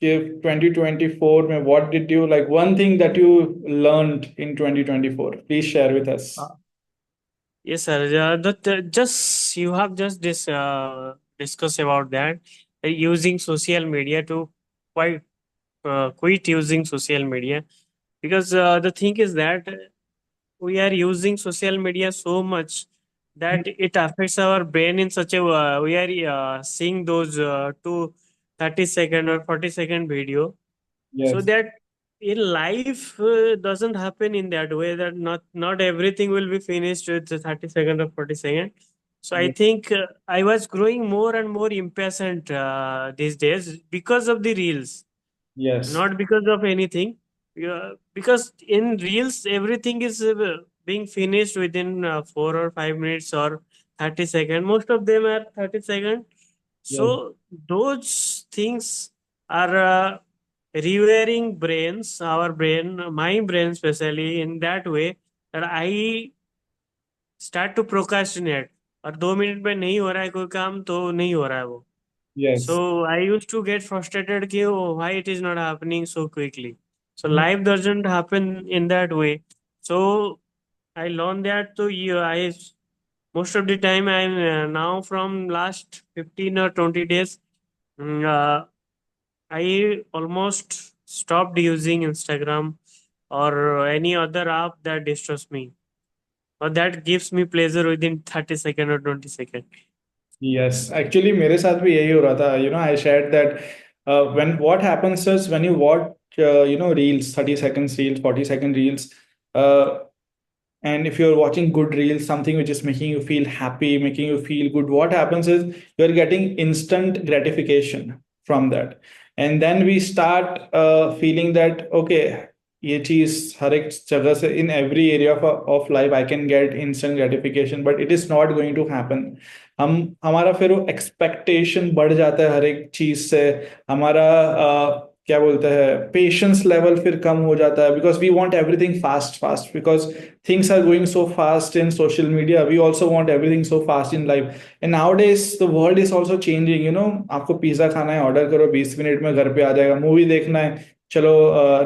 if 2024, mein, what did you like? One thing that you learned in 2024, please share with us. Yes, sir. Just you have just discussed about that, using social media to quite quit using social media, because the thing is that we are using social media so much that it affects our brain in such a we are seeing those 30-second or 40-second video, so Yes, that in life doesn't happen in that way, that not everything will be finished with the 30-second or 40-second. So I yes, think I was growing more and more impatient these days because of the reels, yes, not because of anything. Because in reels, everything is being finished within 4 or 5 minutes or 30 seconds. Most of them are 30 seconds. yes, So those things are rewiring brains, our brain, my brain especially, in that way that I start to procrastinate. और 2 minute में नहीं हो रहा है कोई काम तो नहीं हो रहा है वो. So yes, I used to get frustrated कि why it is not happening so quickly. So life doesn't happen in that way. So I learned that. So I most of the time I'm now from last 15 or 20 days, I almost stopped using Instagram or any other app that disturbs me or that gives me pleasure within 30 seconds or 20 seconds. yes. Actually, मेरे साथ भी यही हो रहा था. I shared that when what happens is when you watch, reels, 30 seconds reels, 40-second reels, uh, And if you're watching good reels, something which is making you feel happy, making you feel good, what happens is you're getting instant gratification from that. And then we start feeling that, okay, ये चीज हर एक जगह से in every area of life I can get instant gratification, but it is not going to happen. हम हमारा फिर वो expectation बढ़ जाता है हर एक चीज से, हमारा क्या बोलते हैं पेशेंस लेवल फिर कम हो जाता है, because we want everything fast fast, because things are going so fast in social media. We also want everything so fast in life, and nowadays the world is also changing. आपको pizza खाना है, order करो, 20 minute में घर पे आ जाएगा. Movie देखना है, चलो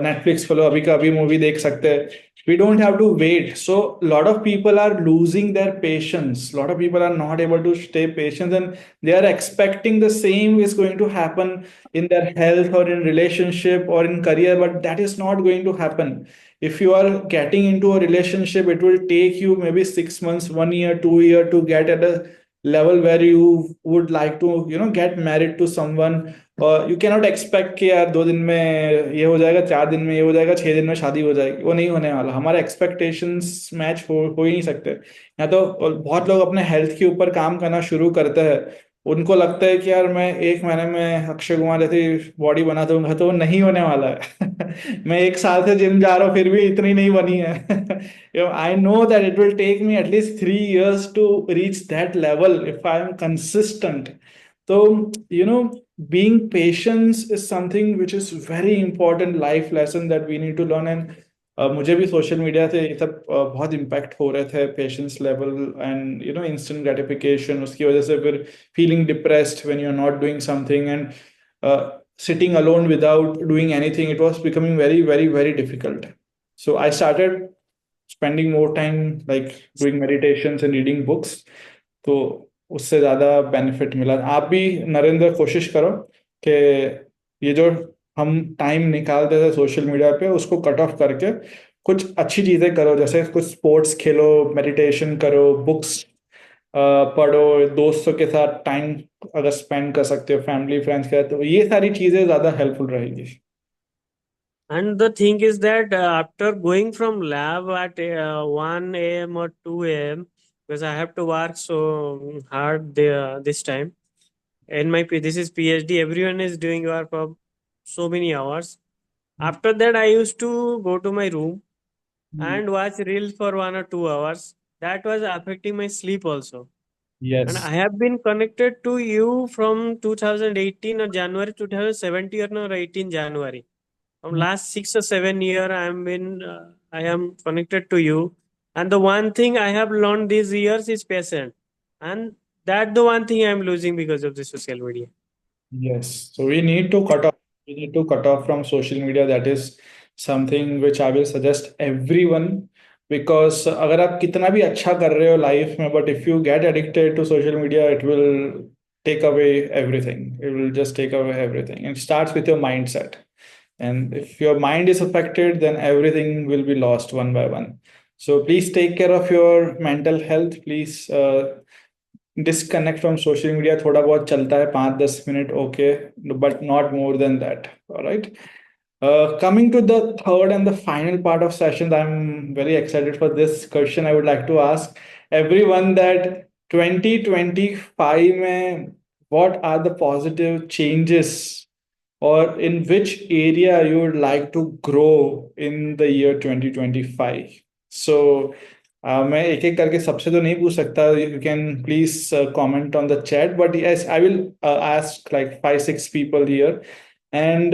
नेटफ्लिक्स खोलो, अभी का अभी मूवी देख सकते हैं. We don't have to wait. So a lot of people are losing their patience. A lot of people are not able to stay patient, and they are expecting the same is going to happen in their health or in relationship or in career, but that is not going to happen. If you are getting into a relationship, it will take you maybe 6 months, 1 year, 2 year to get at a level where you would like to get married to someone. You cannot expect कि यार 2 दिन में ये हो जाएगा, 4 दिन में ये हो जाएगा, 6 दिन में शादी हो जाएगी. वो नहीं होने वाला. हमारे एक्सपेक्टेशंस मैच हो ही नहीं सकते. या तो बहुत लोग अपने हेल्थ के ऊपर काम करना शुरू करते हैं. उनको लगता है कि यार मैं 1 महीने में अक्षय कुमार जैसी बॉडी बना दूंगा, तो वो नहीं होने वाला है. मैं 1 साल से जिम जा रहा हूँ, फिर भी इतनी नहीं बनी है. I know that it will take me at least 3 years to reach that level if I am consistent. So, being patient is something which is very important life lesson that we need to learn. And मुझे भी social media से ये सब बहुत impact हो रहे थे, patience level and instant gratification. उसकी वजह से फिर feeling depressed when you are not doing something, and sitting alone without doing anything, it was becoming very, very, very difficult. So I started spending more time like doing meditations and reading books. तो उससे ज़्यादा benefit मिला. आप भी नरेंद्र कोशिश करो कि ये जो हम टाइम निकालते थे सोशल मीडिया पे, उसको कट ऑफ करके कुछ अच्छी चीज़ें करो, जैसे कुछ स्पोर्ट्स खेलो, मेडिटेशन करो, बुक्स पढ़ो, दोस्तों के साथ टाइम अगर स्पेंड कर सकते हो, फैमिली फ्रेंड्स के साथ, तो ये सारी चीज़ें ज़्यादा हेल्पफुल रहेगी. And the thing is that after going from lab at 1 a.m. or 2 a.m., because I have to work so hard there this time. In this is PhD, everyone is doing work for so many hours. After that, I used to go to my room and watch reels for 1 or 2 hours. That was affecting my sleep also. And I Yes. have been connected to you from 2018 or January 2017 or 18 January. From last 6 or 7 years, I am connected to you. And the one thing I have learned these years is patience. And that the one thing I am losing because of the social media. Yes. So we need to cut off. We need to cut off from social media. That is something which I will suggest everyone, because अगर आप कितना भी अच्छा कर रहे हो life में, but if you get addicted to social media, it will take away everything. It will just take away everything. It starts with your mindset. And if your mind is affected, then everything will be lost one by one. So please take care of your mental health. Please disconnect from social media. थोड़ा बहुत चलता है 5-10 minute, okay, but not more than that. All right. Coming to the third and the final part of sessions, I'm very excited for this question. I would like to ask everyone that 2025 में what are the positive changes, or in which area you would like to grow in the year 2025? So मैं एक एक करके सबसे तो नहीं पूछ सकता. You can please comment on the chat, but yes, I will ask like 5-6 people here. And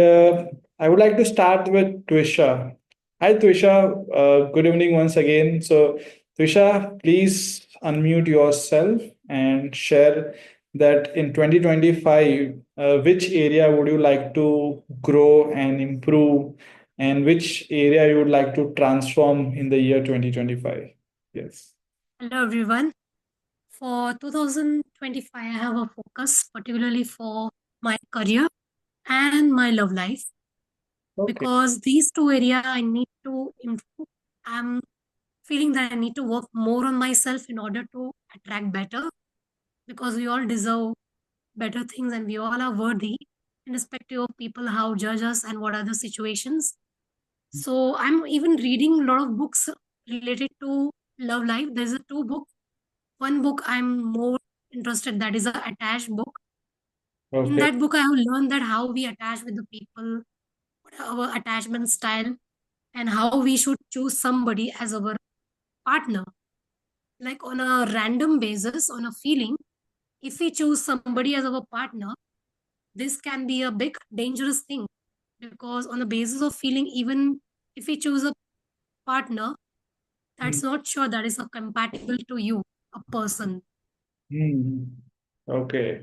I would like to start with Twisha. Hi Twisha, good evening once again. So Twisha, please unmute yourself and share that in 2025, which area would you like to grow and improve, and which area you would like to transform in the year 2025? Yes. Hello, everyone. For 2025, I have a focus particularly for my career and my love life, Okay. because these two areas I need to improve. I'm feeling that I need to work more on myself in order to attract better, because we all deserve better things and we all are worthy, irrespective of people how judge us and what are the situations. So I'm even reading a lot of books related to love life, there's a two book. One book I'm more interested, that is a attached book. In Okay. that book, I have learned that how we attach with the people, what our attachment style, and how we should choose somebody as our partner. Like on a random basis, on a feeling, if we choose somebody as our partner, this can be a big dangerous thing, because on the basis of feeling, even if we choose a partner, that's not sure that is a compatible to you, a person. Hmm. Okay.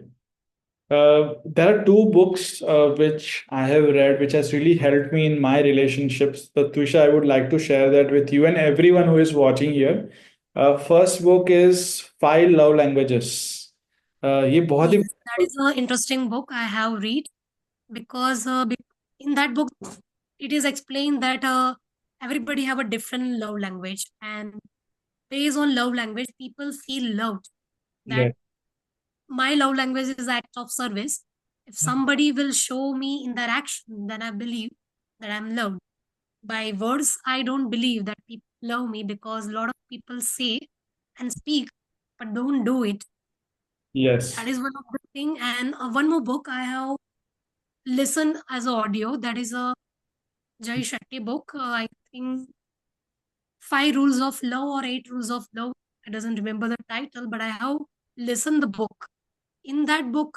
There are two books which I have read, which has really helped me in my relationships. But Twisha, I would like to share that with you and everyone who is watching here. First book is Five Love Languages. ये बहुत ही Yes, that is an interesting book I have read, because in that book it is explained that everybody have a different love language, and based on love language people feel loved. yeah. That my love language is act of service. If somebody will show me in their action, then I believe that I'm loved. By words, I don't believe that people love me, because a lot of people say and speak but don't do it. Yes. That is one of the thing. And one more book I have listened as audio, that is a Jay Shetty book. I think 5 Rules of Love or 8 Rules of Love. I doesn't remember the title, but I have listened the book. In that book,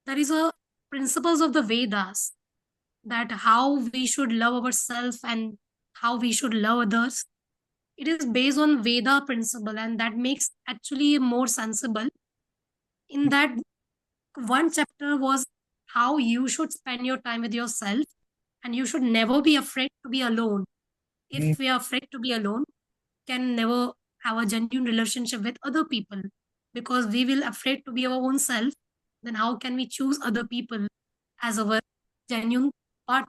there is a principles of the Vedas, that how we should love ourselves and how we should love others. It is based on Veda principle, and that makes actually more sensible. In that one chapter was how you should spend your time with yourself, and you should never be afraid to be alone. If we are afraid to be alone, can never have a genuine relationship with other people, because we will afraid to be our own self. Then how can we choose other people as our genuine part?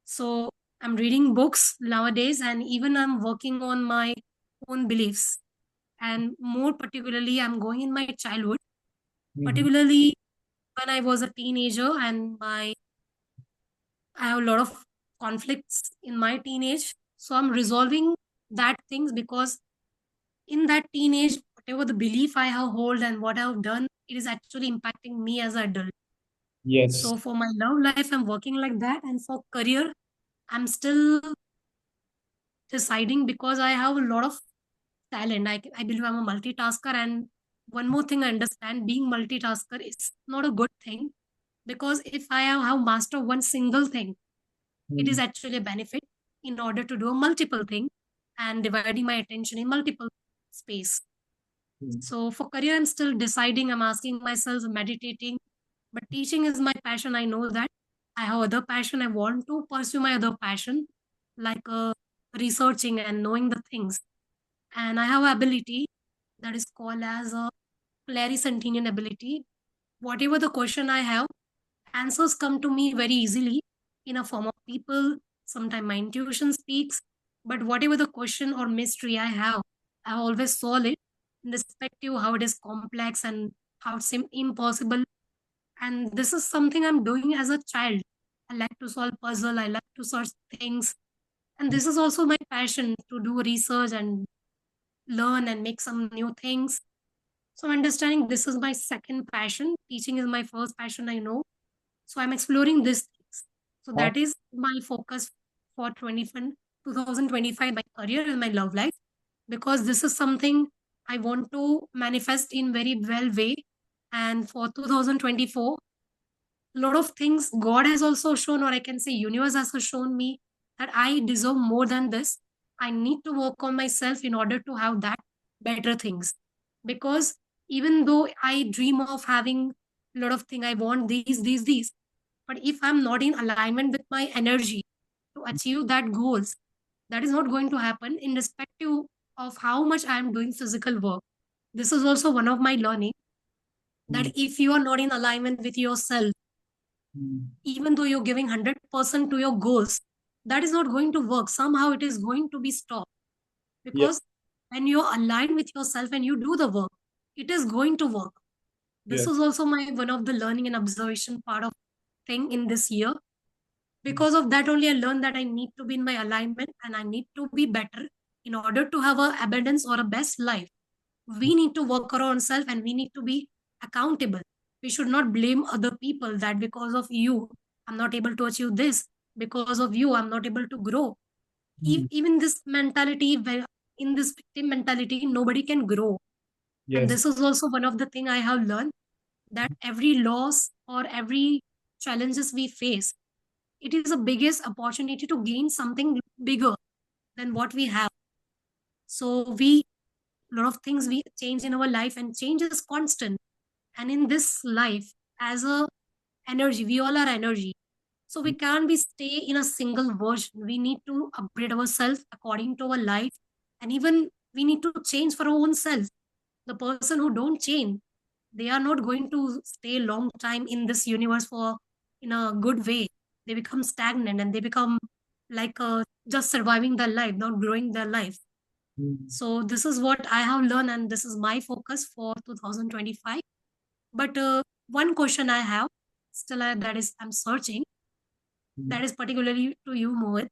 So I'm reading books nowadays, and even I'm working on my own beliefs. And more particularly, I'm going in my childhood, particularly when I was a teenager, and I have a lot of conflicts in my teenage. So I'm resolving that things, because in that teenage, whatever the belief I have hold and what I have done, it is actually impacting me as an adult. Yes. So for my love life, I'm working like that, and for career, I'm still deciding, because I have a lot of talent. I believe I'm a multitasker, and one more thing I understand, being multitasker is not a good thing, because if I have mastered one single thing, it is actually a benefit in order to do a multiple thing and dividing my attention in multiple space. So for career, I'm still deciding, I'm asking myself, meditating, but teaching is my passion. I know that I have other passion. I want to pursue my other passion, like researching and knowing the things. And I have ability that is called as a clarisentient ability. Whatever the question I have, answers come to me very easily in a form of people. Sometimes my intuition speaks, but whatever the question or mystery I have, I always solve it, irrespective how it is complex and how it seems impossible. And this is something I'm doing as a child. I like to solve puzzle. I like to search things, and this is also my passion, to do research and learn and make some new things. So I'm understanding this is my second passion. Teaching is my first passion, I know. So I'm exploring these things. So that is my focus for 2025, my career and my love life, because this is something I want to manifest in very well way. And for 2024, a lot of things God has also shown, or I can say universe has also shown me, that I deserve more than this. I need to work on myself in order to have that better things. Because even though I dream of having a lot of things, I want these, but if I'm not in alignment with my energy to achieve that goals, that is not going to happen, irrespective of how much I am doing physical work. This is also one of my learning, that if you are not in alignment with yourself, even though you're giving 100% to your goals, that is not going to work. Somehow it is going to be stopped. Because when you're aligned with yourself and you do the work, it is going to work. This is also my one of the learning and observation part of thing in this year. Because of that only, I learned that I need to be in my alignment and I need to be better in order to have a abundance or a best life, we need to work on ourselves and we need to be accountable. We should not blame other people that because of you, I'm not able to achieve this. Because of you, I'm not able to grow. Even this mentality, in this victim mentality, nobody can grow. And Yes. this is also one of the thing I have learned, that every loss or every challenges we face, it is the biggest opportunity to gain something bigger than what we have. So a lot of things we change in our life, and change is constant. And in this life, as a energy, we all are energy. So we can't be stay in a single version. We need to upgrade ourselves according to our life, and even we need to change for our own self. The person who don't change, they are not going to stay long time in this universe for in a good way. They become stagnant and they become like just surviving their life, not growing their life. So this is what I have learned, and this is my focus for 2025. But one question I have still, that is I'm searching, that is particularly to you, Mohit,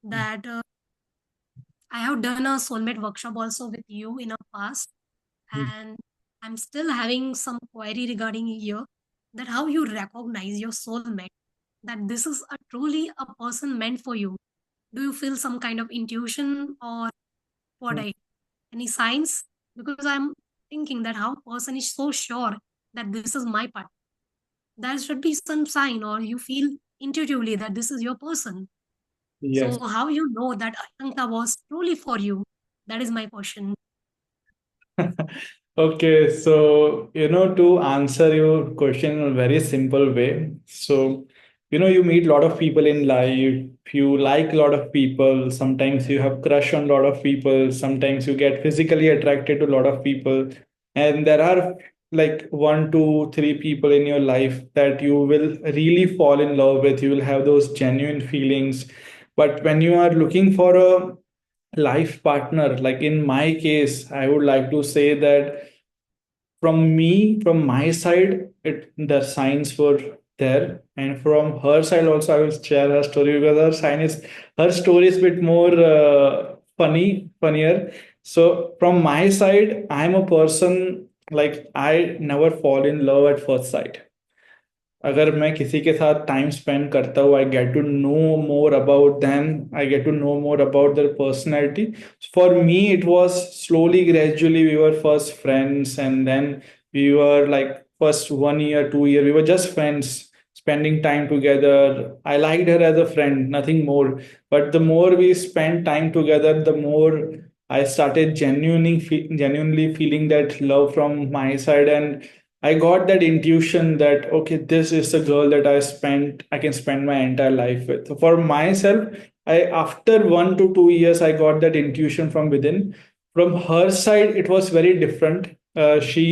that I have done a soulmate workshop also with you in a past, and I'm still having some query regarding here, that how you recognize your soulmate, that this is a truly a person meant for you. Do you feel some kind of intuition, or what any signs? Because I'm thinking that how person is so sure that this is my part. There should be some sign, or you feel intuitively that this is your person. Yes. So how you know that Ayanka was truly for you? That is my question. Okay, so to answer your question in a very simple way. So, you meet a lot of people in life, you like a lot of people, sometimes you have crush on a lot of people, sometimes you get physically attracted to a lot of people, and there are like one, two, three people in your life that you will really fall in love with. You will have those genuine feelings. But when you are looking for a life partner, like in my case, I would like to say that from my side, the signs were there, and from her side also, I will share her story because her story is a bit more funnier. So from my side, I'm a person like I never fall in love at first sight. अगर मैं किसी के साथ time spend करता हूँ, I get to know more about them, I get to know more about their personality. For me it was slowly gradually, we were first friends and then we were like first 1 year 2 year we were just friends spending time together. I liked her as a friend, nothing more. But the more we spent time together, the more I started genuinely feeling that love from my side, and I got that intuition that okay, this is the girl that I can spend my entire life with. So for myself, I after 1 to 2 years, I got that intuition from within. From her side, it was very different. She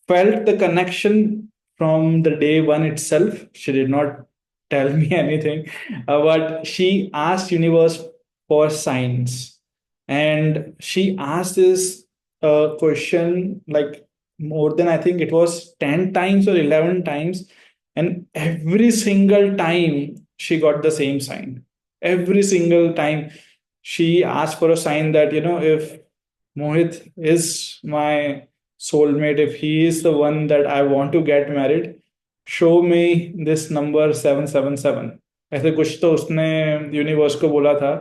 felt the connection from the day one itself. She did not tell me anything, but she asked universe for signs, and she asked this question like more than, I think it was 10 times or 11 times. And every single time she got the same sign. Every single time she asked for a sign that, if Mohit is my soulmate, if he is the one that I want to get married, show me this number 777. ऐसे कुछ तो उसने universe को बोला था.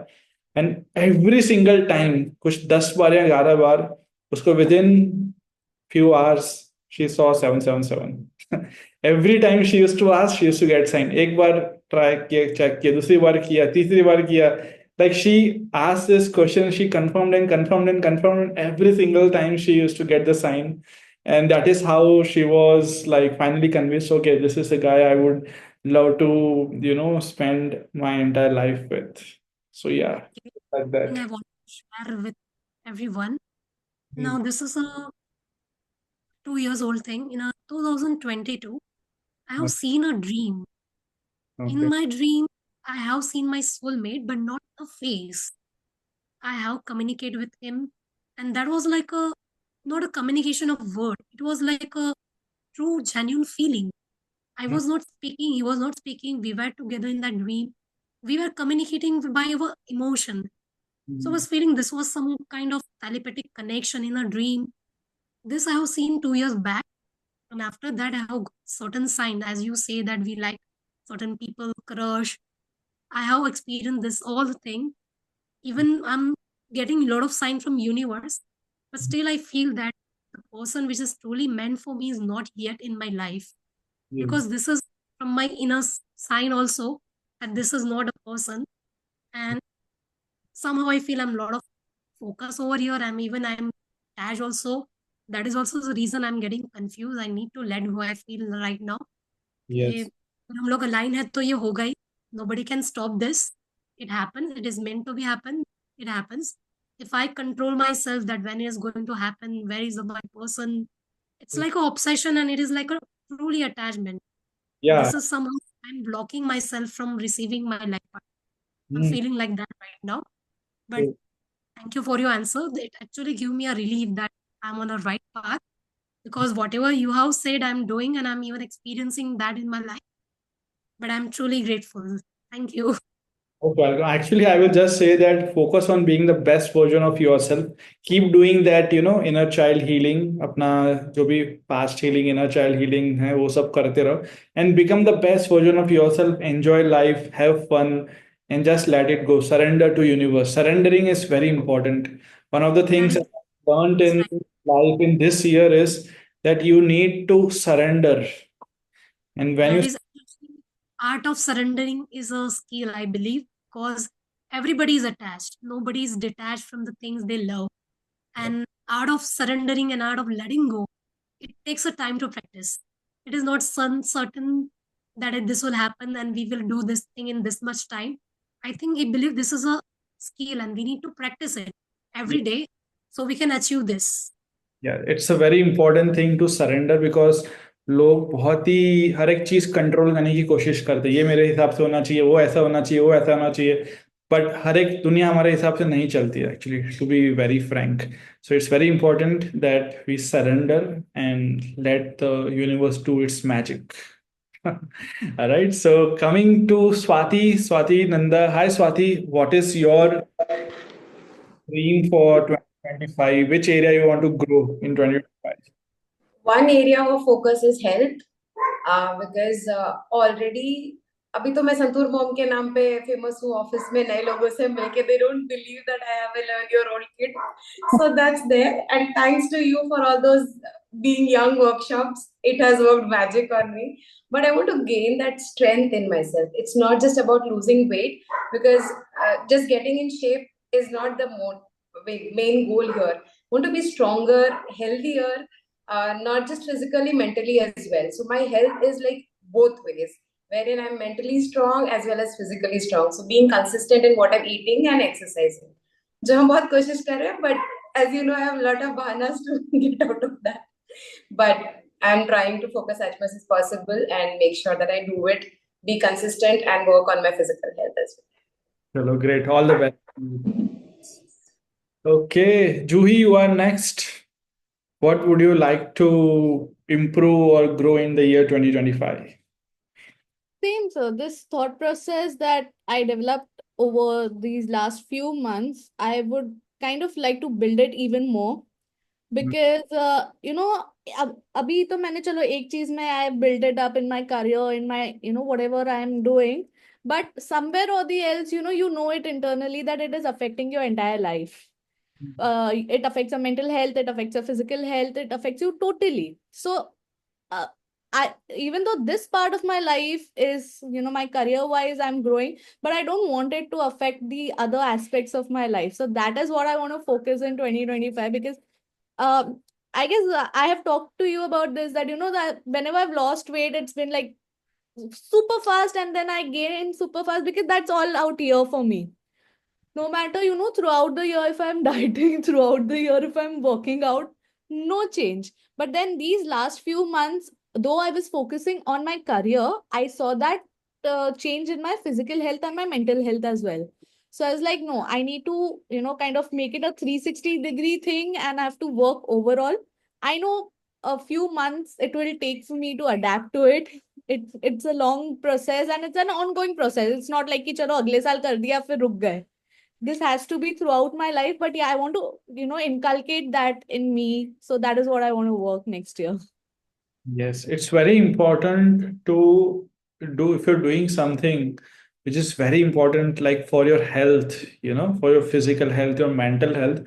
And every single time, कुछ 10 बार या 11 बार, उसको with in few hours she saw 777. Every time she used to ask, she used to get sign. एक बार try किया, check किया, दूसरी बार किया, तीसरी बार किया. Like she asked this question, she confirmed and confirmed and confirmed, and every single time she used to get the sign. And that is how she was like finally convinced, okay, this is a guy I would love to, spend my entire life with. So yeah, like Thing I that. want to share with everyone. Hmm. Now, this is a 2 years old thing. In 2022, I have Okay. seen a dream. In Okay. my dream, I have seen my soulmate, but not a face. I have communicated with him, and that was like a not a communication of word. It was like a true, genuine feeling. I was not speaking, he was not speaking. We were together in that dream. We were communicating by our emotion. So I was feeling this was some kind of telepathic connection in a dream. This I have seen 2 years back. And after that, I have got certain sign, as you say, that we like certain people, crush. I have experienced this all the thing. Even I'm getting a lot of sign from universe, but still I feel that the person which is truly meant for me is not yet in my life. Yeah. Because this is from my inner sign also, that this is not a person. And somehow I feel I'm a lot of focus over here. I'm attached also. That is also the reason I'm getting confused. I need to let go. I feel right now कि Yes. हम लोग align है तो ये होगा ही. Nobody can stop this. It happens. It is meant to be happen. It happens. If I control myself that when it is going to happen, where is my person? It's like an obsession and it is like a truly attachment. Yeah. This is somehow I'm blocking myself from receiving my life partner. I'm Mm. feeling like that right now. But So, thank you for your answer. It actually give me a relief that I'm on a right path because whatever you have said, I'm doing and I'm even experiencing that in my life. But I'm truly grateful. Thank you. okay, actually, I will just say that focus on being the best version of yourself. Keep doing that, inner child healing. अपना जो भी past healing, inner child healing है, वो सब करते रहो. And become the best version of yourself. Enjoy life, have fun, and just let it go. Surrender to universe. Surrendering is very important. One of the That things is I've learned that's in right. life in this year is that you need to surrender. And when That you is actually art of surrendering is a skill, I believe, because everybody is attached. Nobody is detached from the things they love. And art of surrendering and art of letting go, it takes a time to practice. It is not certain that this will happen and we will do this thing in this much time. I think I believe this is a skill and we need to practice it every day so we can achieve this. Yeah, it's a very important thing to surrender because लोग बहुत ही हर एक चीज control करने की कोशिश करते हैं. ये मेरे हिसाब से होना चाहिए, वो ऐसा होना चाहिए, वो ऐसा होना चाहिए. बट हर एक दुनिया हमारे हिसाब से नहीं चलती है actually, to be very frank. So it's very important that we surrender and let the universe do its magic. All right, so coming to Swati Nanda. Hi Swati, what is your dream for 2025? Which area you want to grow in 2025? One area of focus is health, because already अभी तो मैं santoor mom के नाम पे famous हूँ office में नए लोगों से मिलके. They don't believe that I have a 11-year-old kid, so that's there. And thanks to you for all those being young workshops, it has worked magic on me. But I want to gain that strength in myself. It's not just about losing weight, because just getting in shape is not the main goal here. I want to be stronger, healthier, not just physically, mentally as well. So my health is like both ways, wherein I'm mentally strong as well as physically strong. So being consistent in what I'm eating and exercising. जो हम बहुत कोशिश कर रहे हैं, but as you know, I have a lot of bahanas to get out of that. But I'm trying to focus as much as possible and make sure that I do it, be consistent, and work on my physical health as well. Hello, great. All the best. Okay, Juhi, you are next. What would you like to improve or grow in the year 2025? Same, sir. This thought process that I developed over these last few months, I would kind of like to build it even more because अभी तो मैंने चलो एक चीज में I built it up in my career, in my whatever I am doing, but somewhere or the else you know it internally that it is affecting your entire life. It affects your mental health, it affects your physical health, it affects you totally. So uh, I even though this part of my life is my career wise I'm growing, but I don't want it to affect the other aspects of my life. So that is what I want to focus in 2025 because I guess I have talked to you about this that that whenever I've lost weight it's been like super fast and then I gain super fast because that's all out here for me. No matter throughout the year if I'm dieting, throughout the year if I'm working out, no change. But then these last few months, though I was focusing on my career, I saw that change in my physical health and my mental health as well. So I was like, no, I need to kind of make it a 360-degree thing and I have to work overall. I know a few months it will take for me to adapt to it. It's a long process and it's an ongoing process. It's not like कि चलो अगले साल कर दिया फिर रुक गए. this has to be throughout my life. But yeah, I want to, inculcate that in me. So that is what I want to work next year. Yes, it's very important to do if you're doing something which is very important, like for your health, for your physical health, your mental health.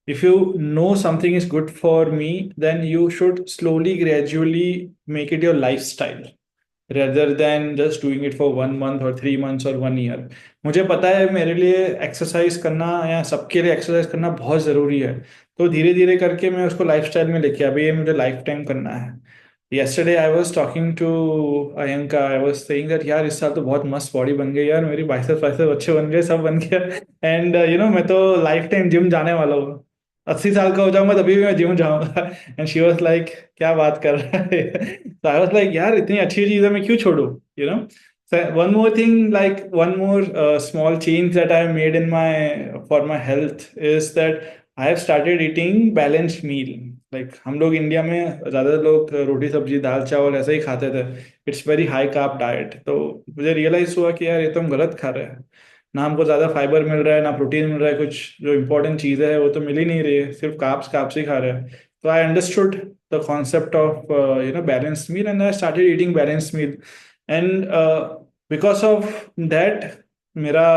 If you know something is good for me, then you should slowly, gradually make it your lifestyle rather than just doing it for 1 month or 3 months or 1 year. मुझे पता है मेरे लिए exercise करना या सबके लिए exercise करना बहुत ज़रूरी है, तो धीरे धीरे करके मैं उसको लाइफस्टाइल में लेके अभी ये मुझे लाइफ टाइम करना है. Yesterday I was talking to Ayanka. I was saying that यार इस साल तो बहुत मस्त बॉडी बन गई यार, मेरी बाइसेप्स बाइसेप्स अच्छे बन गए, सब बन गया. एंड मैं तो लाइफ टाइम जिम जाने वाला हूँ. 80 साल का हो जाऊंगा तभी भी मैं जिम जाऊंगा. एंड शी वाज लाइक क्या बात कर रहा है. तो आई वाज लाइक यार इतनी अच्छी चीज है मैं क्यों छोड़ू. So one more thing, like one more small change that I made in for my health is that I have started eating balanced meal. Like हम लोग इंडिया में ज्यादा लोग रोटी सब्जी दाल चावल ऐसे ही खाते थे. It's very high carb diet. तो मुझे रियलाइज हुआ कि यार ये तो हम गलत खा रहे हैं. ना हमको ज्यादा फाइबर मिल रहा है, ना प्रोटीन मिल रहा है, कुछ जो इंपॉर्टेंट चीजें है वो तो मिल ही नहीं रही है, सिर्फ कार्ब्स ही खा रहे हैं. तो I understood the concept of balanced meal and I started eating balanced meal. And because of that मेरा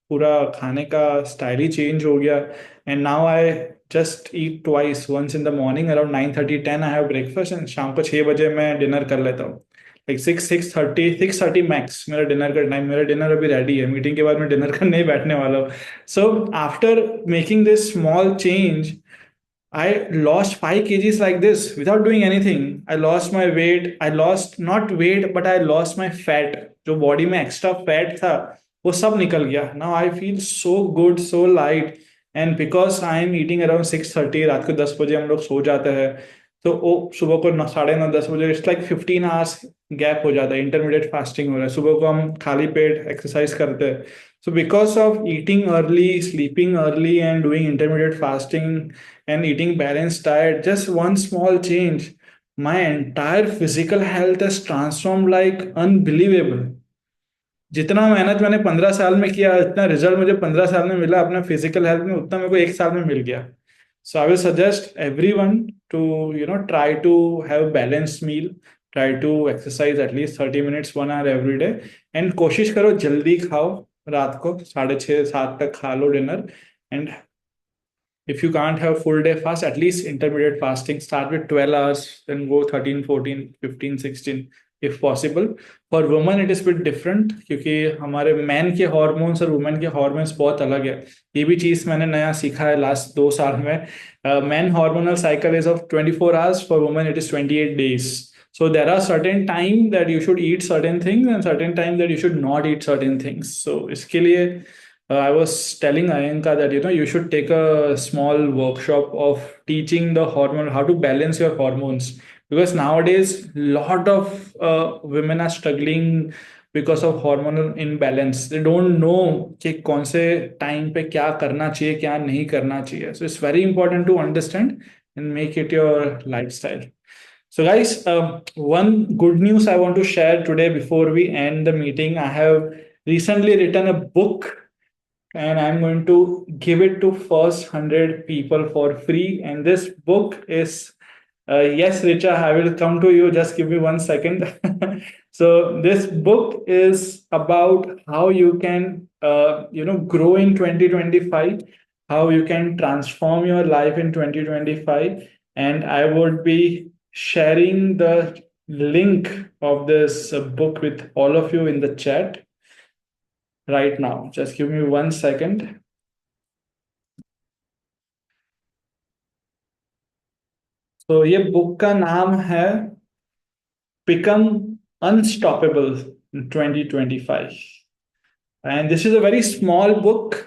पूरा खाने का स्टाइल ही चेंज हो गया. And now I just eat twice, once in the morning around 9:30-10 I have breakfast and शाम को 6 बजे मैं डिनर कर लेता हूँ. लाइक 6:30 मैक्स मेरा डिनर का टाइम. मेरा डिनर अभी रेडी है, मीटिंग के बाद मैं डिनर करने ही बैठने वाला हूँ. So after making this small change I lost 5 kgs like this without doing anything. I lost my weight. I lost not weight, but I lost my fat. जो बॉडी में एक्स्ट्रा फैट था वो सब निकल गया. Now I feel so good, so light. And because I am eating around 6:30, रात को 10 बजे हम लोग सो जाते हैं, तो वो सुबह को 9:30-10 बजे इट्स लाइक 15 आवर्स गैप हो जाता है. इंटरमीडिएट फास्टिंग हो रहा है. सुबह को हम खाली पेट एक्सरसाइज करते हैं. So because of eating early, sleeping early, and doing intermittent fasting and eating balanced diet, just one small change, my entire physical health has transformed like unbelievable. जितना मेहनत मैंने 15 साल में किया, इतना रिजल्ट मुझे 15 साल में मिला अपना फिजिकल हेल्थ में, उतना मेरे को 1 साल में मिल गया. So I will suggest everyone to try to have balanced meal, try to exercise at least 30 minutes 1 hour every day, and कोशिश करो जल्दी खाओ. रात को 6:30-7 तक खा लो dinner. And if you can't have full day fast, at least intermittent fasting, start with 12 hours, then go 13, 14, 15, 16 if possible. For women it is bit different क्योंकि हमारे मैन के हॉर्मोन्स और वुमेन के हॉर्मोन्स बहुत अलग है. ये भी चीज मैंने नया सीखा है लास्ट 2 साल में. Man hormonal cycle is of 24 hours, for women it is 28 days. So there are certain time that you should eat certain things and certain time that you should not eat certain things. So इसके लिए I was telling Ayanka that you should take a small workshop of teaching the hormone, how to balance your hormones, because nowadays lot of women are struggling because of hormonal imbalance. They don't know कि कौन से time पे क्या करना चाहिए क्या नहीं करना चाहिए. So it's very important to understand and make it your lifestyle. So guys, one good news I want to share today before we end the meeting. I have recently written a book and I'm going to give it to first 100 people for free. And this book is, yes, Richa, I will come to you. Just give me 1 second. So this book is about how you can, grow in 2025, how you can transform your life in 2025. And I would be sharing the link of this book with all of you in the chat right now. Just give me 1 second. So ये book का नाम है Become Unstoppable in 2025. And this is a very small book,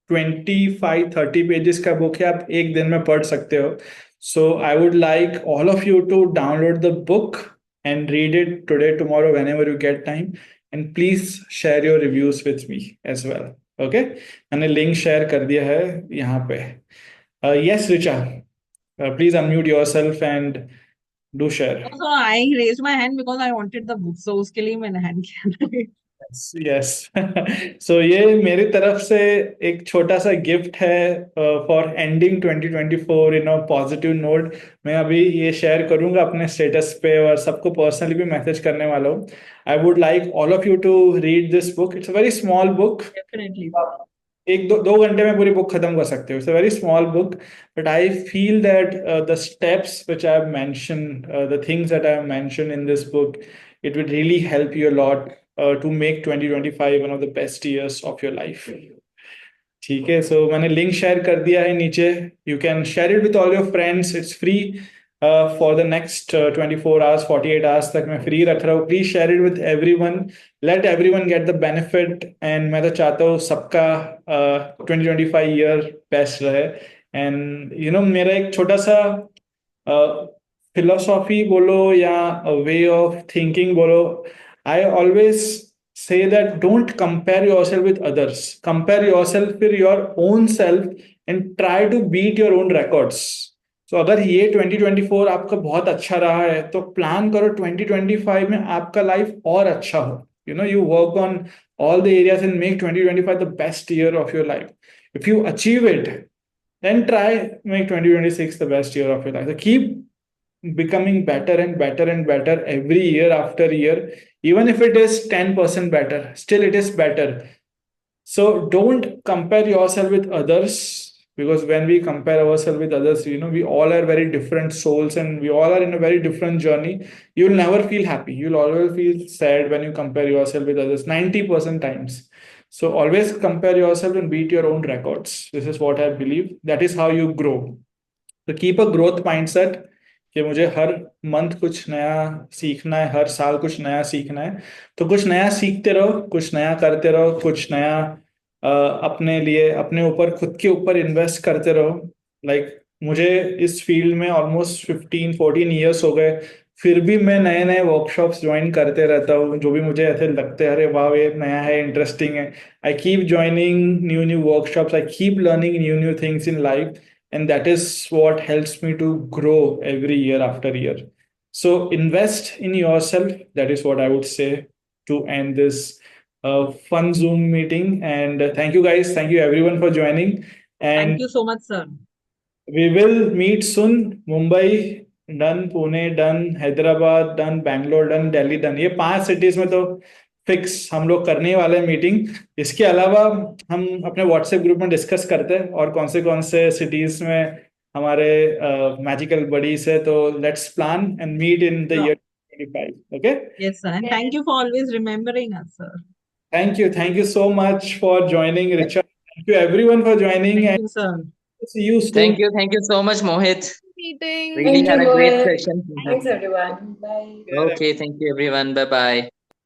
25-30 pages का book है, आप एक दिन में पढ़ सकते हो. So I would like all of you to download the book and read it today, tomorrow, whenever you get time. And please share your reviews with me as well. Okay? मैंने link share कर दिया है यहाँ पे. Yes, Richa. Please unmute yourself and do share. So I raised my hand because I wanted the book. So उसके लिए मैंने hand किया. यस सो ये मेरी तरफ से एक छोटा सा गिफ्ट है for ending 2024 in a positive note. मैं अभी ये शेयर करूंगा अपने स्टेटस पे और सबको पर्सनली भी मैसेज करने वाला हूँ। I would like all of you to read this book. It's a very small book. Definitely. एक दो घंटे में पूरी बुक खत्म कर सकते हो। It's a very small book but I feel that the steps which I have mentioned, the things that I have mentioned in this book, it would really help you a lot to make 2025 one of the best years of your life. ठीक है, सो मैंने link share कर दिया है नीचे। You can share it with all your friends, it's free for the next 24 hours 48 hours तक मैं free रख रहा हूँ। Please share it with everyone, late everyone get the benefit. And मैं तो चाहता हूँ सबका 2025 ईयर बेस्ट रहे। एंड यू नो मेरा एक छोटा सा फिलोसॉफी बोलो या वे ऑफ थिंकिंग बोलो, I always say that don't compare yourself with others, compare yourself with your own self and try to beat your own records. So अगर ये 2024 आपका बहुत अच्छा रहा है तो प्लान करो 2025 में आपका लाइफ और अच्छा हो। you know, you work on all the areas and make 2025 the best year of your life. If you achieve it, then try make 2026 the best year of your life. So keep becoming better and better and better every year after year. Even if it is 10% better, still it is better. So don't compare yourself with others, because when we compare ourselves with others, you know, we all are very different souls and we all are in a very different journey. You'll never feel happy. You'll always feel sad when you compare yourself with others 90% times. So always compare yourself and beat your own records. This is what I believe. That is how you grow. So keep a growth mindset कि मुझे हर month कुछ नया सीखना है, हर साल कुछ नया सीखना है। तो कुछ नया सीखते रहो, कुछ नया करते रहो, कुछ नया अपने लिए, अपने ऊपर, खुद के ऊपर इन्वेस्ट करते रहो। लाइक मुझे इस फील्ड में ऑलमोस्ट 15-14 ईयर्स हो गए, फिर भी मैं नए नए वर्कशॉप्स ज्वाइन करते रहता हूँ जो भी मुझे ऐसे लगते हैं अरे वाह ये नया है, इंटरेस्टिंग है। I keep joining new new workshops, I keep learning new new things in life, and that is what helps me to grow every year after year. So invest in yourself. That is what I would say to end this fun Zoom meeting. And thank you guys, thank you everyone for joining, Thank and you so much, sir. we will meet soon. Mumbai done, Pune done, Hyderabad done, Bangalore done, Delhi done. ये 5 cities में तो fix हम लोग करने वाले हैं meeting. इसके अलावा हम अपने व्हाट्सएप ग्रुप में डिस्कस करते हैं और कौन से सिटीज में हमारे मैजिकल बडीज है। तो let's plan and meet in the Sure. Year 25। Okay, Yes, sir. And thank you for always remembering us, sir. Thank you so much for joining Richa, thank you everyone for joining Thank you, sir. And see you soon. Thank you so much, Mohit. Meeting. Really Thank you, had a great Mohit. session. Thanks, everyone. Bye. Okay, thank you everyone. Bye bye.